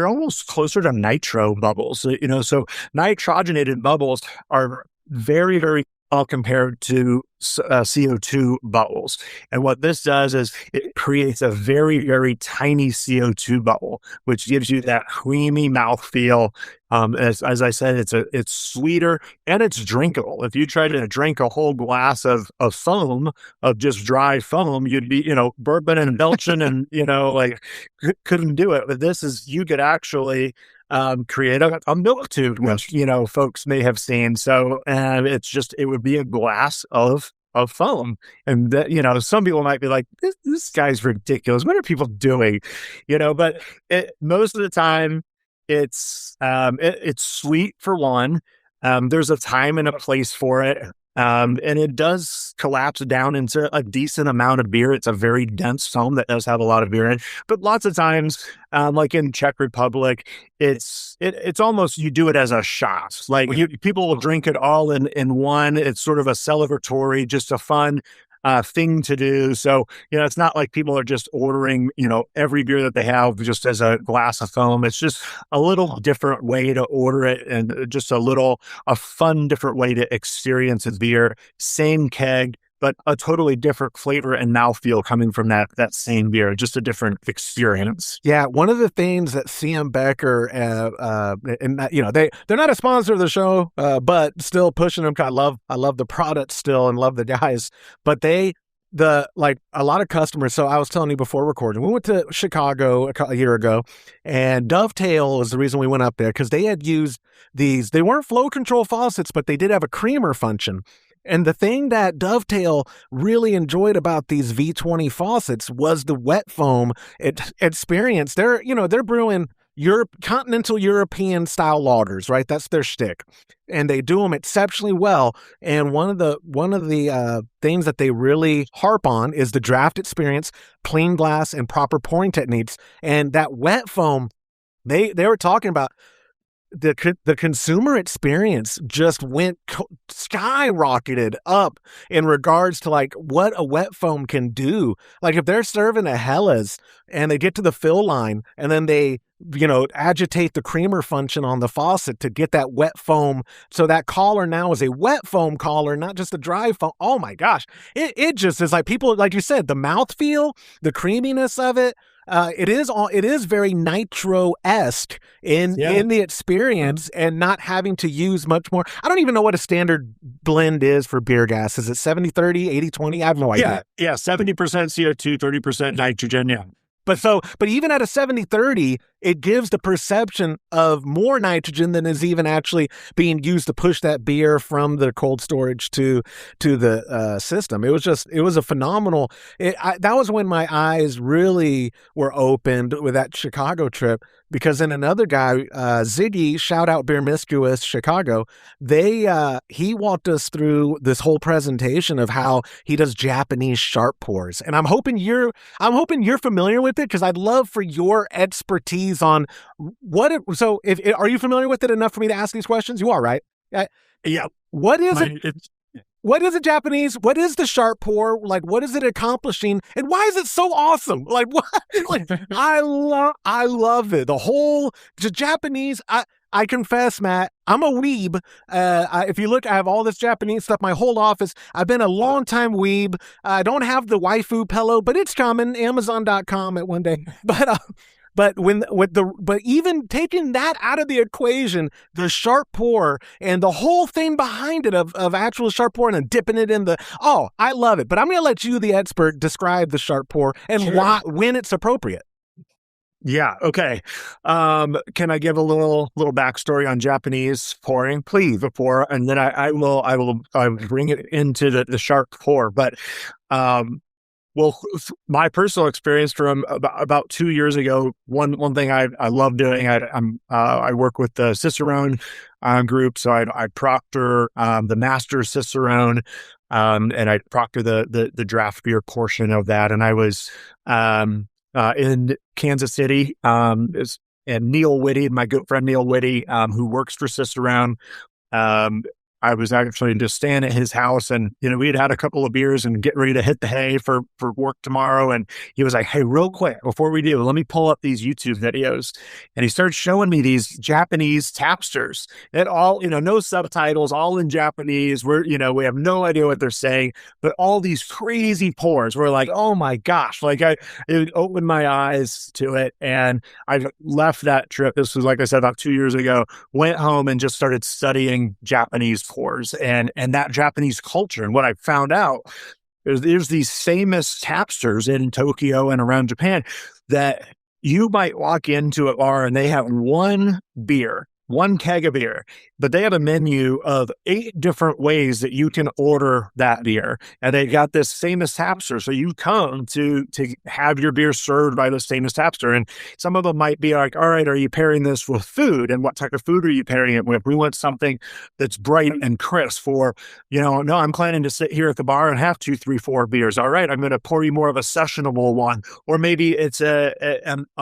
almost closer to nitro bubbles. So nitrogenated bubbles are very, very compared to CO2 bubbles. And what this does is it creates a very, very tiny CO2 bubble, which gives you that creamy mouthfeel. As I said, it's sweeter and it's drinkable. If you try to drink a whole glass of foam, of just dry foam, you'd be, burping and belching and, couldn't do it. But you could actually create a milk tube, which, folks may have seen. So it would be a glass of foam. And that, some people might be like, this guy's ridiculous. What are people doing? But most of the time it's sweet for one. There's a time and a place for it. And it does collapse down into a decent amount of beer. It's a very dense foam that does have a lot of beer in it. But lots of times, like in Czech Republic, it's almost, you do it as a shot. Like people will drink it all in one. It's sort of a celebratory, just a fun thing to do. So, it's not like people are just ordering, every beer that they have just as a glass of foam. It's just a little different way to order it, and just a fun, different way to experience a beer. Same keg, but a totally different flavor and mouthfeel coming from that same beer, just a different experience. Yeah, one of the things that CM Becker, they're not a sponsor of the show, but still pushing them. I love the product still and love the guys, but a lot of customers. So I was telling you before recording, we went to Chicago a year ago, and Dovetail was the reason we went up there, because they had used these. They weren't flow control faucets, but they did have a creamer function. And the thing that Dovetail really enjoyed about these V20 faucets was the wet foam experience. They're brewing continental European style lagers, right? That's their shtick, and they do them exceptionally well. And one of the things that they really harp on is the draft experience, clean glass, and proper pouring techniques. And that wet foam, they were talking about. The consumer experience just skyrocketed up in regards to like what a wet foam can do. Like if they're serving a Hellas and they get to the fill line and then they, agitate the creamer function on the faucet to get that wet foam. So that collar now is a wet foam collar, not just a dry foam. Oh my gosh. It just is like people, like you said, the mouthfeel, the creaminess of it. It is very nitro-esque in the experience, and not having to use much more. I don't even know what a standard blend is for beer gas. Is it 70-30, 80-20? I have no idea. Yeah, 70% CO2, 30% nitrogen, yeah. But even at a 70-30, it gives the perception of more nitrogen than is even actually being used to push that beer from the cold storage to the system. It was a phenomenal. That was when my eyes really were opened with that Chicago trip, because then another guy, Ziggy, shout out Beer Miscuous Chicago, he walked us through this whole presentation of how he does Japanese sharp pours. And I'm hoping you're familiar with it, because I'd love for your expertise on are you familiar with it enough for me to ask these questions? You are, right? Yeah. What is it? What is it Japanese? What is the sharp pour? Like, what is it accomplishing? And why is it so awesome? Like, what? Like, I love it. The Japanese, I confess, Matt, I'm a weeb. If you look, I have all this Japanese stuff, my whole office. I've been a long time weeb. I don't have the waifu pillow, but it's coming, Amazon.com at one day. But even taking that out of the equation, the sharp pour and the whole thing behind it of actual sharp pour and dipping it in I love it. But I'm going to let you, the expert, describe the sharp pour and when it's appropriate. Yeah. Okay. Can I give a little backstory on Japanese pouring, please, before, and then I will bring it into the sharp pour. But well, my personal experience from about 2 years ago, one thing I love doing, I work with the Cicerone group, so I proctor the master Cicerone, and I proctor the draft beer portion of that, and I was in Kansas City, and Neil Whitty, my good friend Neil Whitty, who works for Cicerone. I was actually just staying at his house, and we had a couple of beers and getting ready to hit the hay for work tomorrow. And he was like, "Hey, real quick before we do, let me pull up these YouTube videos." And he started showing me these Japanese tapsters. It all, no subtitles, all in Japanese. We have no idea what they're saying, but all these crazy pours. We're like, "Oh my gosh!" Like it opened my eyes to it, and I left that trip. This was, like I said, about 2 years ago. Went home and just started studying Japanese pours and that Japanese culture. And what I found out is there's these famous tapsters in Tokyo and around Japan that you might walk into a bar and they have one keg of beer, but they have a menu of 8 different ways that you can order that beer. And they got this famous tapster. So you come to have your beer served by this famous tapster. And some of them might be like, "All right, are you pairing this with food? And what type of food are you pairing it with? We want something that's bright and crisp." Or, no, I'm planning to sit here at the bar and have 2, 3, 4 beers. All right, I'm going to pour you more of a sessionable one. Or maybe it's a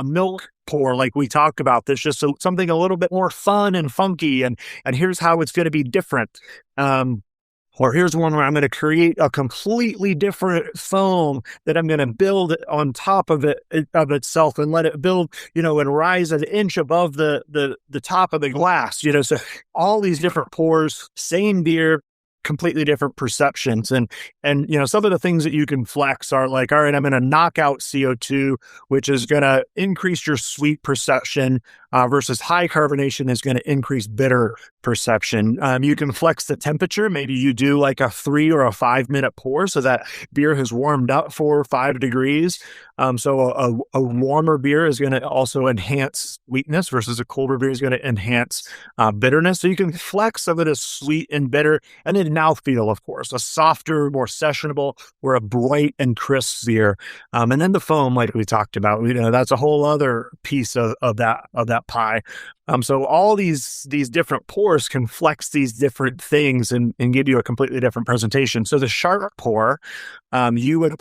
milk pour, like we talked about. There's just something a little bit more fun and funky, and here's how it's going to be different. Or here's one where I'm going to create a completely different foam that I'm going to build on top of itself and let it build, and rise an inch above the top of the glass. So all these different pours, same beer, completely different perceptions. And some of the things that you can flex are like, all right, I'm going to knock out CO2, which is going to increase your sweet perception, versus high carbonation is going to increase bitter perception. You can flex the temperature. Maybe you do like a 3 or a 5 minute pour so that beer has warmed up 4 or 5 degrees. So a warmer beer is going to also enhance sweetness versus a colder beer is going to enhance bitterness. So you can flex some of the sweet and bitter, and then mouthfeel, of course, a softer, more sessionable, or a bright and crisp beer. And then the foam, like we talked about, that's a whole other piece of that pie. So all these different pours can flex these different things and give you a completely different presentation. So the sharp pour, you'd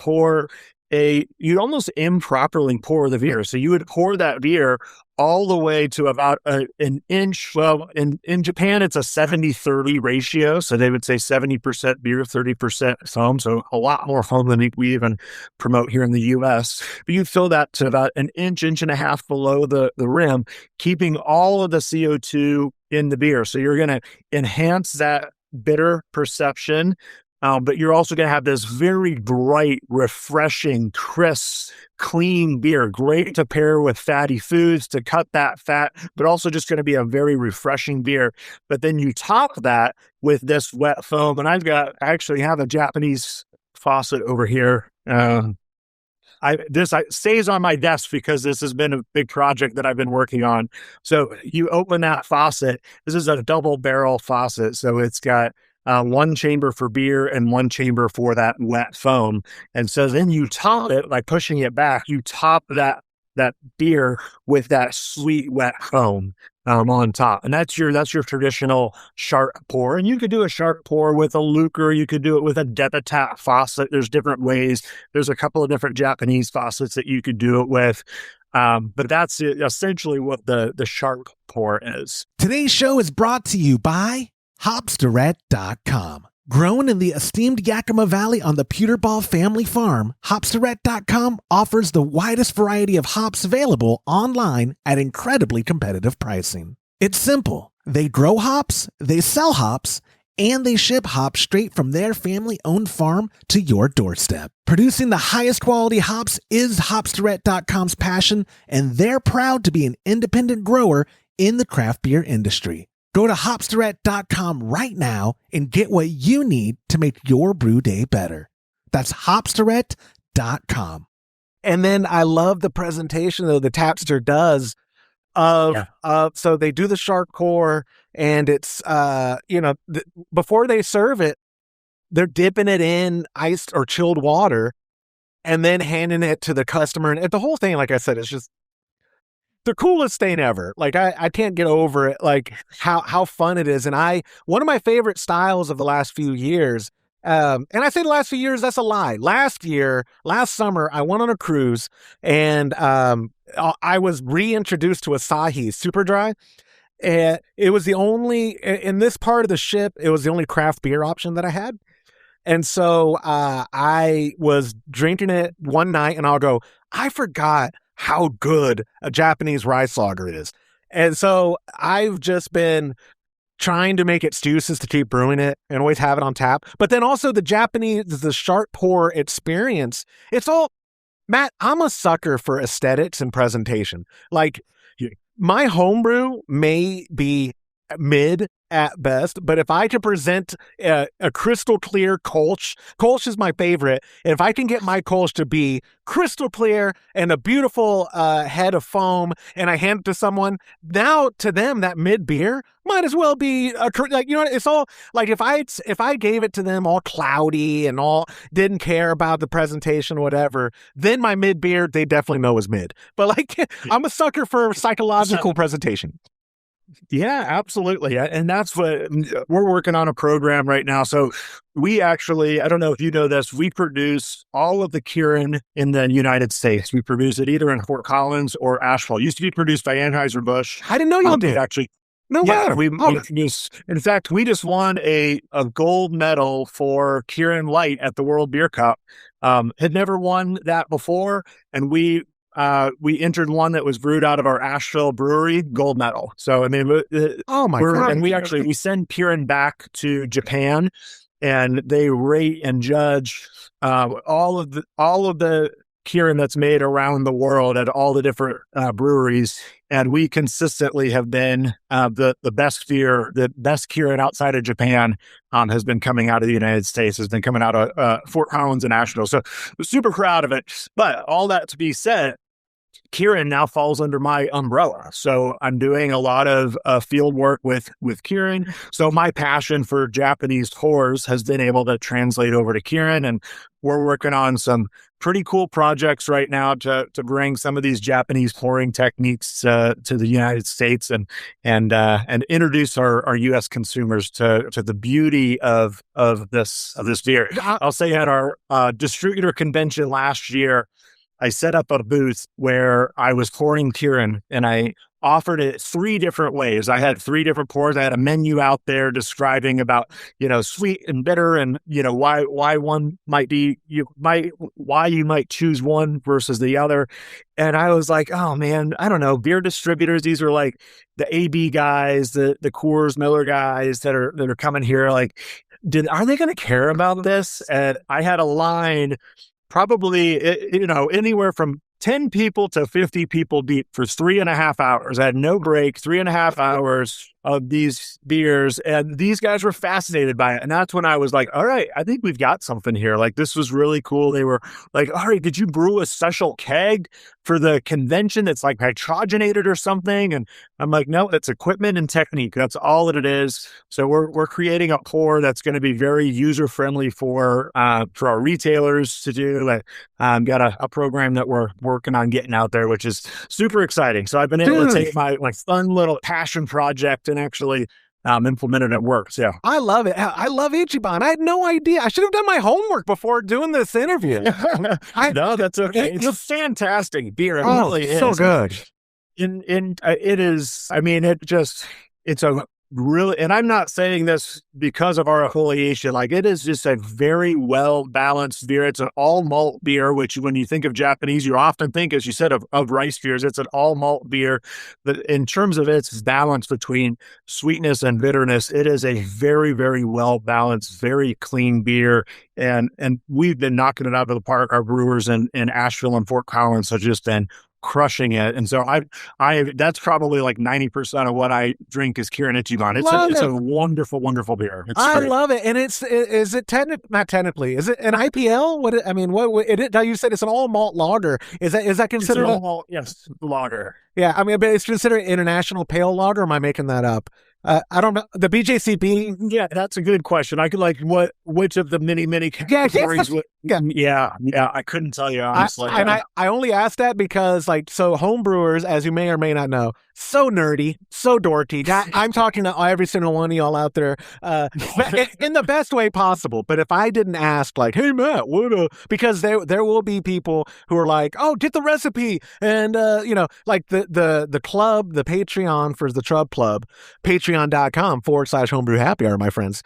almost improperly pour the beer. So you would pour that beer all the way to about an inch. Well, in Japan, it's a 70-30 ratio. So they would say 70% beer, 30% foam. So a lot more foam than we even promote here in the US. But you fill that to about an inch and a half below the rim, keeping all of the CO2 in the beer. So you're going to enhance that bitter perception. But you're also going to have this very bright, refreshing, crisp, clean beer. Great to pair with fatty foods to cut that fat, but also just going to be a very refreshing beer. But then you top that with this wet foam. And I actually have a Japanese faucet over here. This stays on my desk because this has been a big project that I've been working on. So you open that faucet. This is a double barrel faucet. So it's got one chamber for beer and one chamber for that wet foam. And so then you top it by pushing it back. You top that beer with that sweet wet foam on top. And that's your traditional sharp pour. And you could do a sharp pour with a Lucre. You could do it with a Depatat faucet. There's different ways. There's a couple of different Japanese faucets that you could do it with. But that's essentially what the sharp pour is. Today's show is brought to you by Hopsdirect.com. Grown in the esteemed Yakima Valley on the Peterball family farm, Hopsdirect.com offers the widest variety of hops available online at incredibly competitive pricing. It's simple. They grow hops, they sell hops, and they ship hops straight from their family-owned farm to your doorstep. Producing the highest quality hops is Hopsdirect.com's passion, and they're proud to be an independent grower in the craft beer industry. Go to Hopsdirect.com right now and get what you need to make your brew day better. That's Hopsdirect.com. And then I love the presentation, though, the Tapster does so they do the sharp core, and it's, before they serve it, they're dipping it in iced or chilled water and then handing it to the customer. And the whole thing, like I said, is just the coolest thing ever. Like I can't get over it, like how fun it is. And one of my favorite styles of the last few years, and I say the last few years, that's a lie. Last summer, I went on a cruise, and I was reintroduced to Asahi Super Dry. And it was the only, in this part of the ship, it was the only craft beer option that I had. And so I was drinking it one night, and I'll go, I forgot how good a Japanese rice lager is. And so I've just been trying to make excuses to keep brewing it and always have it on tap. But then also the sharp pour experience, it's all, Matt, I'm a sucker for aesthetics and presentation. Like, my homebrew may be mid at best, but if I could present a crystal clear Kolsch is my favorite. And if I can get my Kolsch to be crystal clear and a beautiful head of foam, and I hand it to someone, now to them that mid beer might as well be it's all like, if I gave it to them all cloudy and all didn't care about the presentation, whatever, then my mid beer they definitely know is mid. But like, I'm a sucker for psychological presentation. Yeah, absolutely. And that's what we're working on, a program right now. So we actually, I don't know if you know this, we produce all of the Kirin in the United States. We produce it either in Fort Collins or Asheville. It used to be produced by Anheuser-Busch. I didn't know y'all did. Actually, no way. We produce, in fact, we just won a gold medal for Kirin Light at the World Beer Cup. Had never won that before. And we entered one that was brewed out of our Asheville brewery, gold medal. So, I mean, oh my God. And we send Kirin back to Japan, and they rate and judge all of the Kirin that's made around the world at all the different breweries. And we consistently have been the best beer, the best Kirin outside of Japan has been coming out of the United States, has been coming out of Fort Collins and Asheville. So we're super proud of it. But all that to be said, Kirin now falls under my umbrella. So I'm doing a lot of field work with Kirin. So my passion for Japanese pours has been able to translate over to Kirin. And we're working on some pretty cool projects right now to bring some of these Japanese pouring techniques to the United States and introduce our U.S. consumers to the beauty of this beer. I'll say at our distributor convention last year, I set up a booth where I was pouring Kirin, and I offered it 3 different ways. I had 3 different pours. I had a menu out there describing about, sweet and bitter, and, why one might be, why you might choose one versus the other. And I was like, oh man, I don't know, beer distributors, these are like the AB guys, the Coors Miller guys that are coming here. Like, are they going to care about this? And I had a line probably, anywhere from 10 people to 50 people deep for 3.5 hours. I had no break, 3.5 hours of these beers, and these guys were fascinated by it. And that's when I was like, all right, I think we've got something here. Like, this was really cool. They were like, all right, did you brew a special keg for the convention that's like nitrogenated or something? And I'm like, no, it's equipment and technique. That's all that it is. So we're creating a pour that's going to be very user-friendly for our retailers to do. Like, got a program that we're working on getting out there, which is super exciting. So I've been able to take my fun little passion project and actually implement it at work. So I love it. I love Ichiban. I had no idea. I should have done my homework before doing this interview. No, that's okay. It's fantastic beer. It really is so good. It is. I mean, it's a really, and I'm not saying this because of our affiliation, like it is just a very well balanced beer. It's an all malt beer, which when you think of Japanese, you often think, as you said, of rice beers. It's an all malt beer that in terms of its balance between sweetness and bitterness, it is a very, very well balanced, very clean beer. And we've been knocking it out of the park. Our brewers in Asheville and Fort Collins have just been crushing it. And so I that's probably like 90% of what I drink is Kirin Ichiban. It's a wonderful, wonderful beer. I love it. And is it not technically, is it an IPL? You said it's an all malt lager. Is that considered all malt? Yes, lager. Yeah. I mean, but it's considered international pale lager. Or am I making that up? I don't know. The BJCP. Yeah, that's a good question. I could which of the many categories? Yeah. I couldn't tell you honestly. I only asked that because so homebrewers, as you may or may not know, so nerdy, so dorky. I'm talking to every single one of y'all out there, in the best way possible. But if I didn't ask, hey Matt, because there will be people who are like, oh, get the recipe, and the club, the Patreon for the Trub Club, patreon.com/homebrew happy hour, my friends.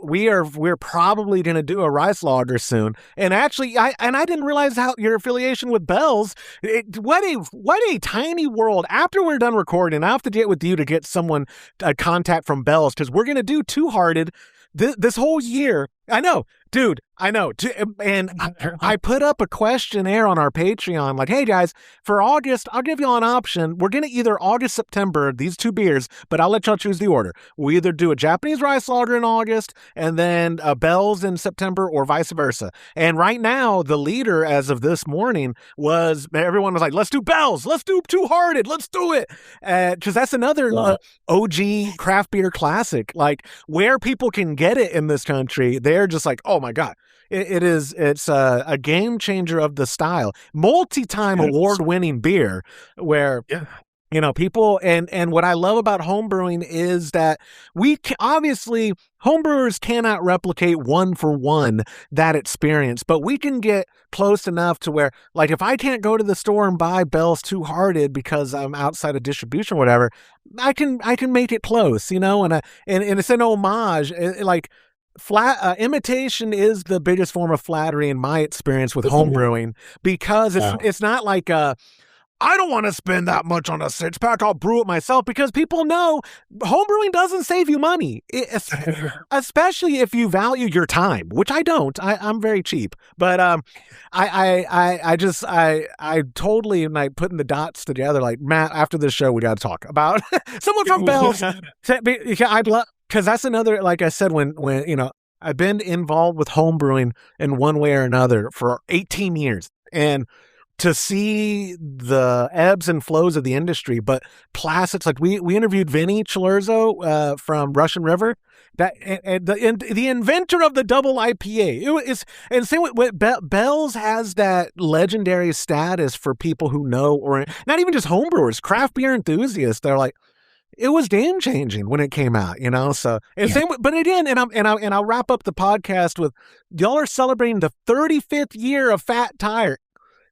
We're probably going to do a rice lager soon. And actually, I didn't realize how your affiliation with Bell's. What a tiny world. After we're done recording, I have to get with you to get someone a contact from Bell's, because we're going to do Two Hearted this whole year. I know, dude. I know. And I put up a questionnaire on our Patreon, like, hey guys, for August, I'll give y'all an option. We're going to either August, September, these two beers, but I'll let y'all choose the order. We either do a Japanese rice lager in August and then a Bell's in September, or vice versa. And right now, the leader as of this morning everyone was like, let's do Bell's, let's do Two Hearted, let's do it. Because that's another OG craft beer classic, like where people can get it in this country. They're just like, oh my God. It's a game changer of the style, multi-time award-winning beer where, people, and what I love about homebrewing is that obviously homebrewers cannot replicate one for one that experience, but we can get close enough to where, like, if I can't go to the store and buy Bell's Two Hearted because I'm outside of distribution or whatever, I can make it close, and it's an homage, imitation is the biggest form of flattery in my experience with homebrewing, because it's not like I don't want to spend that much on a 6-pack. I'll brew it myself, because people know homebrewing doesn't save you money, especially if you value your time, which I don't. I'm very cheap, but I totally am like putting the dots together. Like, Matt, after this show, we got to talk about someone from Bell's. I'd love. Because that's another, like I said, when I've been involved with homebrewing in one way or another for 18 years, and to see the ebbs and flows of the industry, but classics, like we interviewed Vinny Chilurzo from Russian River, the inventor of the double IPA. And same with Bell's has that legendary status for people who know, or not even just homebrewers, craft beer enthusiasts. They're like, it was game changing when it came out, So, same, but again, and I'll wrap up the podcast with, y'all are celebrating the 35th year of Fat Tire.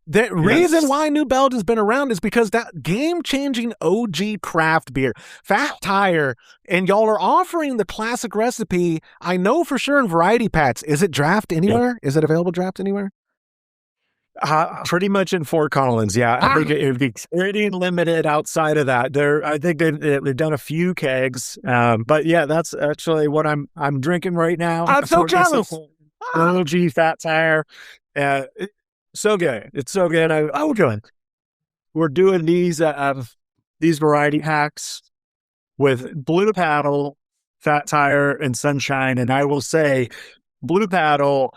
The reason why New Belgium has been around is because that game changing OG craft beer, Fat Tire, and y'all are offering the classic recipe. I know for sure in variety packs. Is it draft anywhere? Is it available draft anywhere? Pretty much in Fort Collins, yeah. I think it would be pretty limited outside of that. I think they've done a few kegs, but yeah, that's actually what I'm drinking right now. I'm so jealous. OG Fat Tire, so good. It's so good. We're doing these variety hacks with Blue Paddle, Fat Tire, and Sunshine, and I will say, Blue Paddle,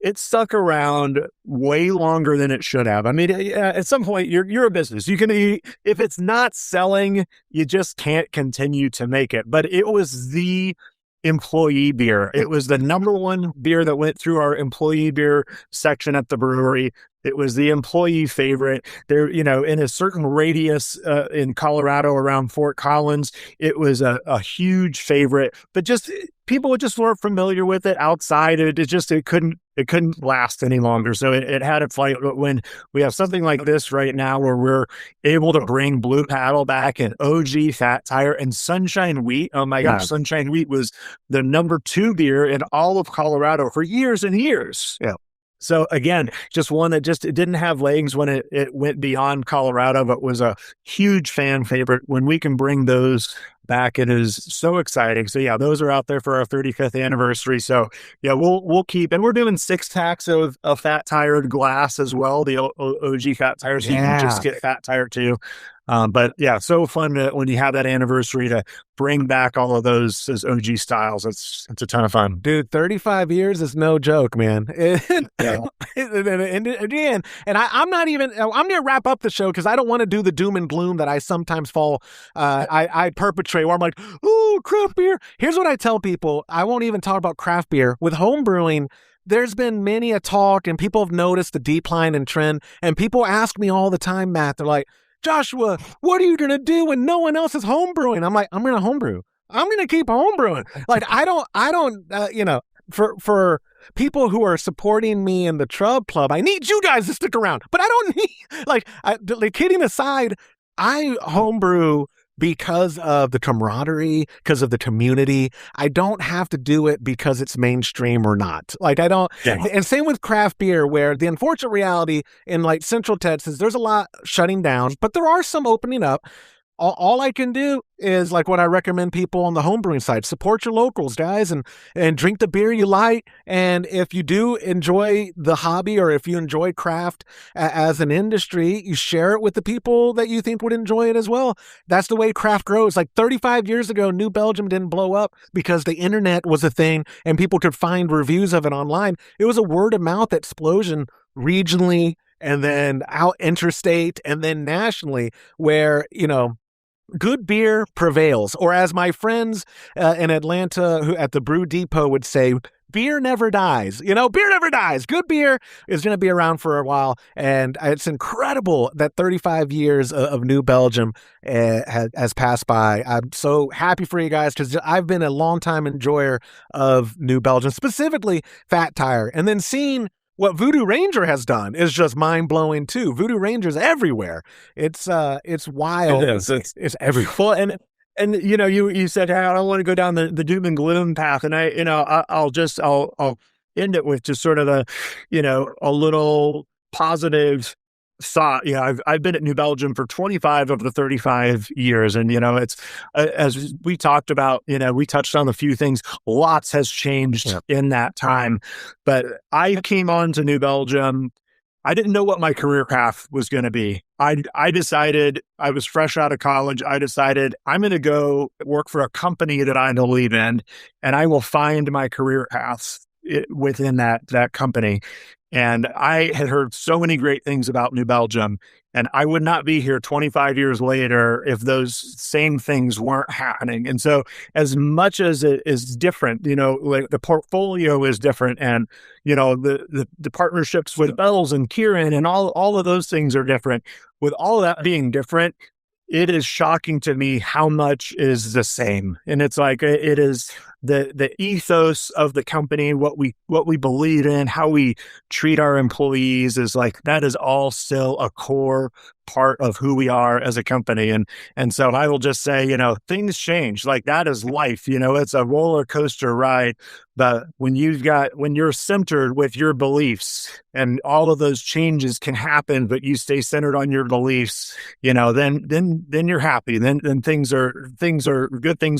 it stuck around way longer than it should have. I mean, at some point, you're a business. If it's not selling, you just can't continue to make it. But it was the employee beer. It was the number one beer that went through our employee beer section at the brewery. It was the employee favorite. There, in a certain radius in Colorado around Fort Collins, it was a huge favorite. But just people just weren't familiar with it outside. It couldn't last any longer. So it had its light. But when we have something like this right now, where we're able to bring Blue Paddle back and OG Fat Tire and Sunshine Wheat. Oh my gosh, Sunshine Wheat was the number 2 beer in all of Colorado for years and years. Yeah. So again, just one that it didn't have legs when it went beyond Colorado, but was a huge fan favorite. When we can bring those back, it is so exciting. So yeah, those are out there for our 35th anniversary. So yeah, we'll keep, and we're doing 6 packs of Fat Tired glass as well. The OG Fat Tires, so you can just get Fat Tire too. But yeah, so fun when you have that anniversary to bring back all of those OG styles. It's a ton of fun. Dude, 35 years is no joke, man. And I'm going to wrap up the show because I don't want to do the doom and gloom that I sometimes I perpetrate, where I'm like, oh, craft beer. Here's what I tell people. I won't even talk about craft beer. With home brewing, there's been many a talk, and people have noticed the decline in trend. And people ask me all the time, Matt, they're like, Joshua, what are you going to do when no one else is homebrewing? I'm like, I'm going to homebrew. I'm going to keep homebrewing. Like, I don't, for people who are supporting me in the Trub Club, I need you guys to stick around, but I don't need, kidding aside, I homebrew because of the camaraderie, because of the community. I don't have to do it because it's mainstream or not. Like, I don't. Yeah. And same with craft beer, where the unfortunate reality in like Central Texas, there's a lot shutting down, but there are some opening up. All I can do is like what I recommend people on the homebrewing side: support your locals, guys, and drink the beer you like. And if you do enjoy the hobby, or if you enjoy craft as an industry, you share it with the people that you think would enjoy it as well. That's the way craft grows. Like 35 years ago, New Belgium didn't blow up because the internet was a thing and people could find reviews of it online. It was a word of mouth explosion regionally, and then out interstate, and then nationally, where, good beer prevails. Or as my friends in Atlanta who at the Brew Depot would say, beer never dies. Beer never dies. Good beer is going to be around for a while. And it's incredible that 35 years of New Belgium has passed by. I'm so happy for you guys, because I've been a long-time enjoyer of New Belgium, specifically Fat Tire. And then seeing what Voodoo Ranger has done is just mind-blowing too. Voodoo Ranger's everywhere. It's wild. It is. It's everywhere. Well, and you said, hey, I don't want to go down the doom and gloom path, and I'll end it with just sort of a little positive thought. I've been at New Belgium for 25 of the 35 years. And, it's, as we talked about, we touched on a few things. Lots has changed in that time. But I came on to New Belgium. I didn't know what my career path was going to be. I decided, I was fresh out of college. I decided I'm going to go work for a company that I believe in, and I will find my career paths within that company. And I had heard so many great things about New Belgium, and I would not be here 25 years later if those same things weren't happening. And so as much as it is different, like the portfolio is different, and, the partnerships with Bells and Kieran and all of those things are different. With all of that being different, it is shocking to me how much is the same. And it's like, it is the ethos of the company, what we believe in, how we treat our employees is like, that is all still a core part of who we are as a company. And so I will just say, things change. Like, that is life. It's a roller coaster ride. But when you're centered with your beliefs, and all of those changes can happen, but you stay centered on your beliefs, then you're happy. Then good things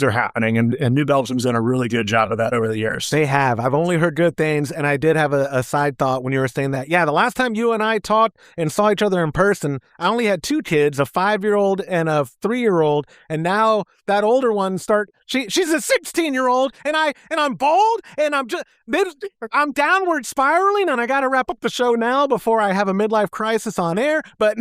are happening. And New Belgium's done a really good job of that over the years. They have. I've only heard good things. And I did have a side thought when you were saying that. Yeah, the last time you and I talked and saw each other in person, I only had 2 kids, a 5-year-old and a 3-year-old. And now that older one she's a 16-year-old, and I'm bald, and I'm downward spiraling, and I got to wrap up the show now before I have a midlife crisis on air. But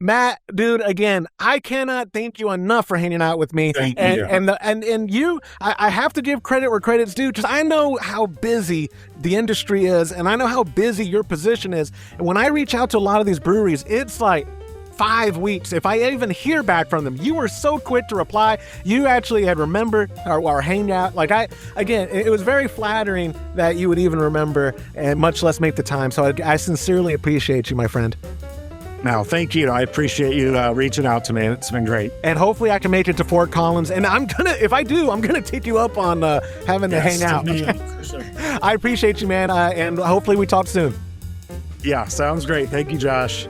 Matt, dude, again, I cannot thank you enough for hanging out with me. Thank you. And you, I have to give credit credit where credit's due, because I know how busy the industry is, and I know how busy your position is. And when I reach out to a lot of these breweries, it's like 5 weeks. If I even hear back from them, you were so quick to reply. You actually had remembered our hangout. Like it was very flattering that you would even remember, and much less make the time. So I sincerely appreciate you, my friend. Now, thank you. I appreciate you reaching out to me. It's been great. And hopefully I can make it to Fort Collins. And if I do, I'm gonna take you up on having to hang out. Sure. I appreciate you, man. And hopefully we talk soon. Yeah, sounds great. Thank you, Josh.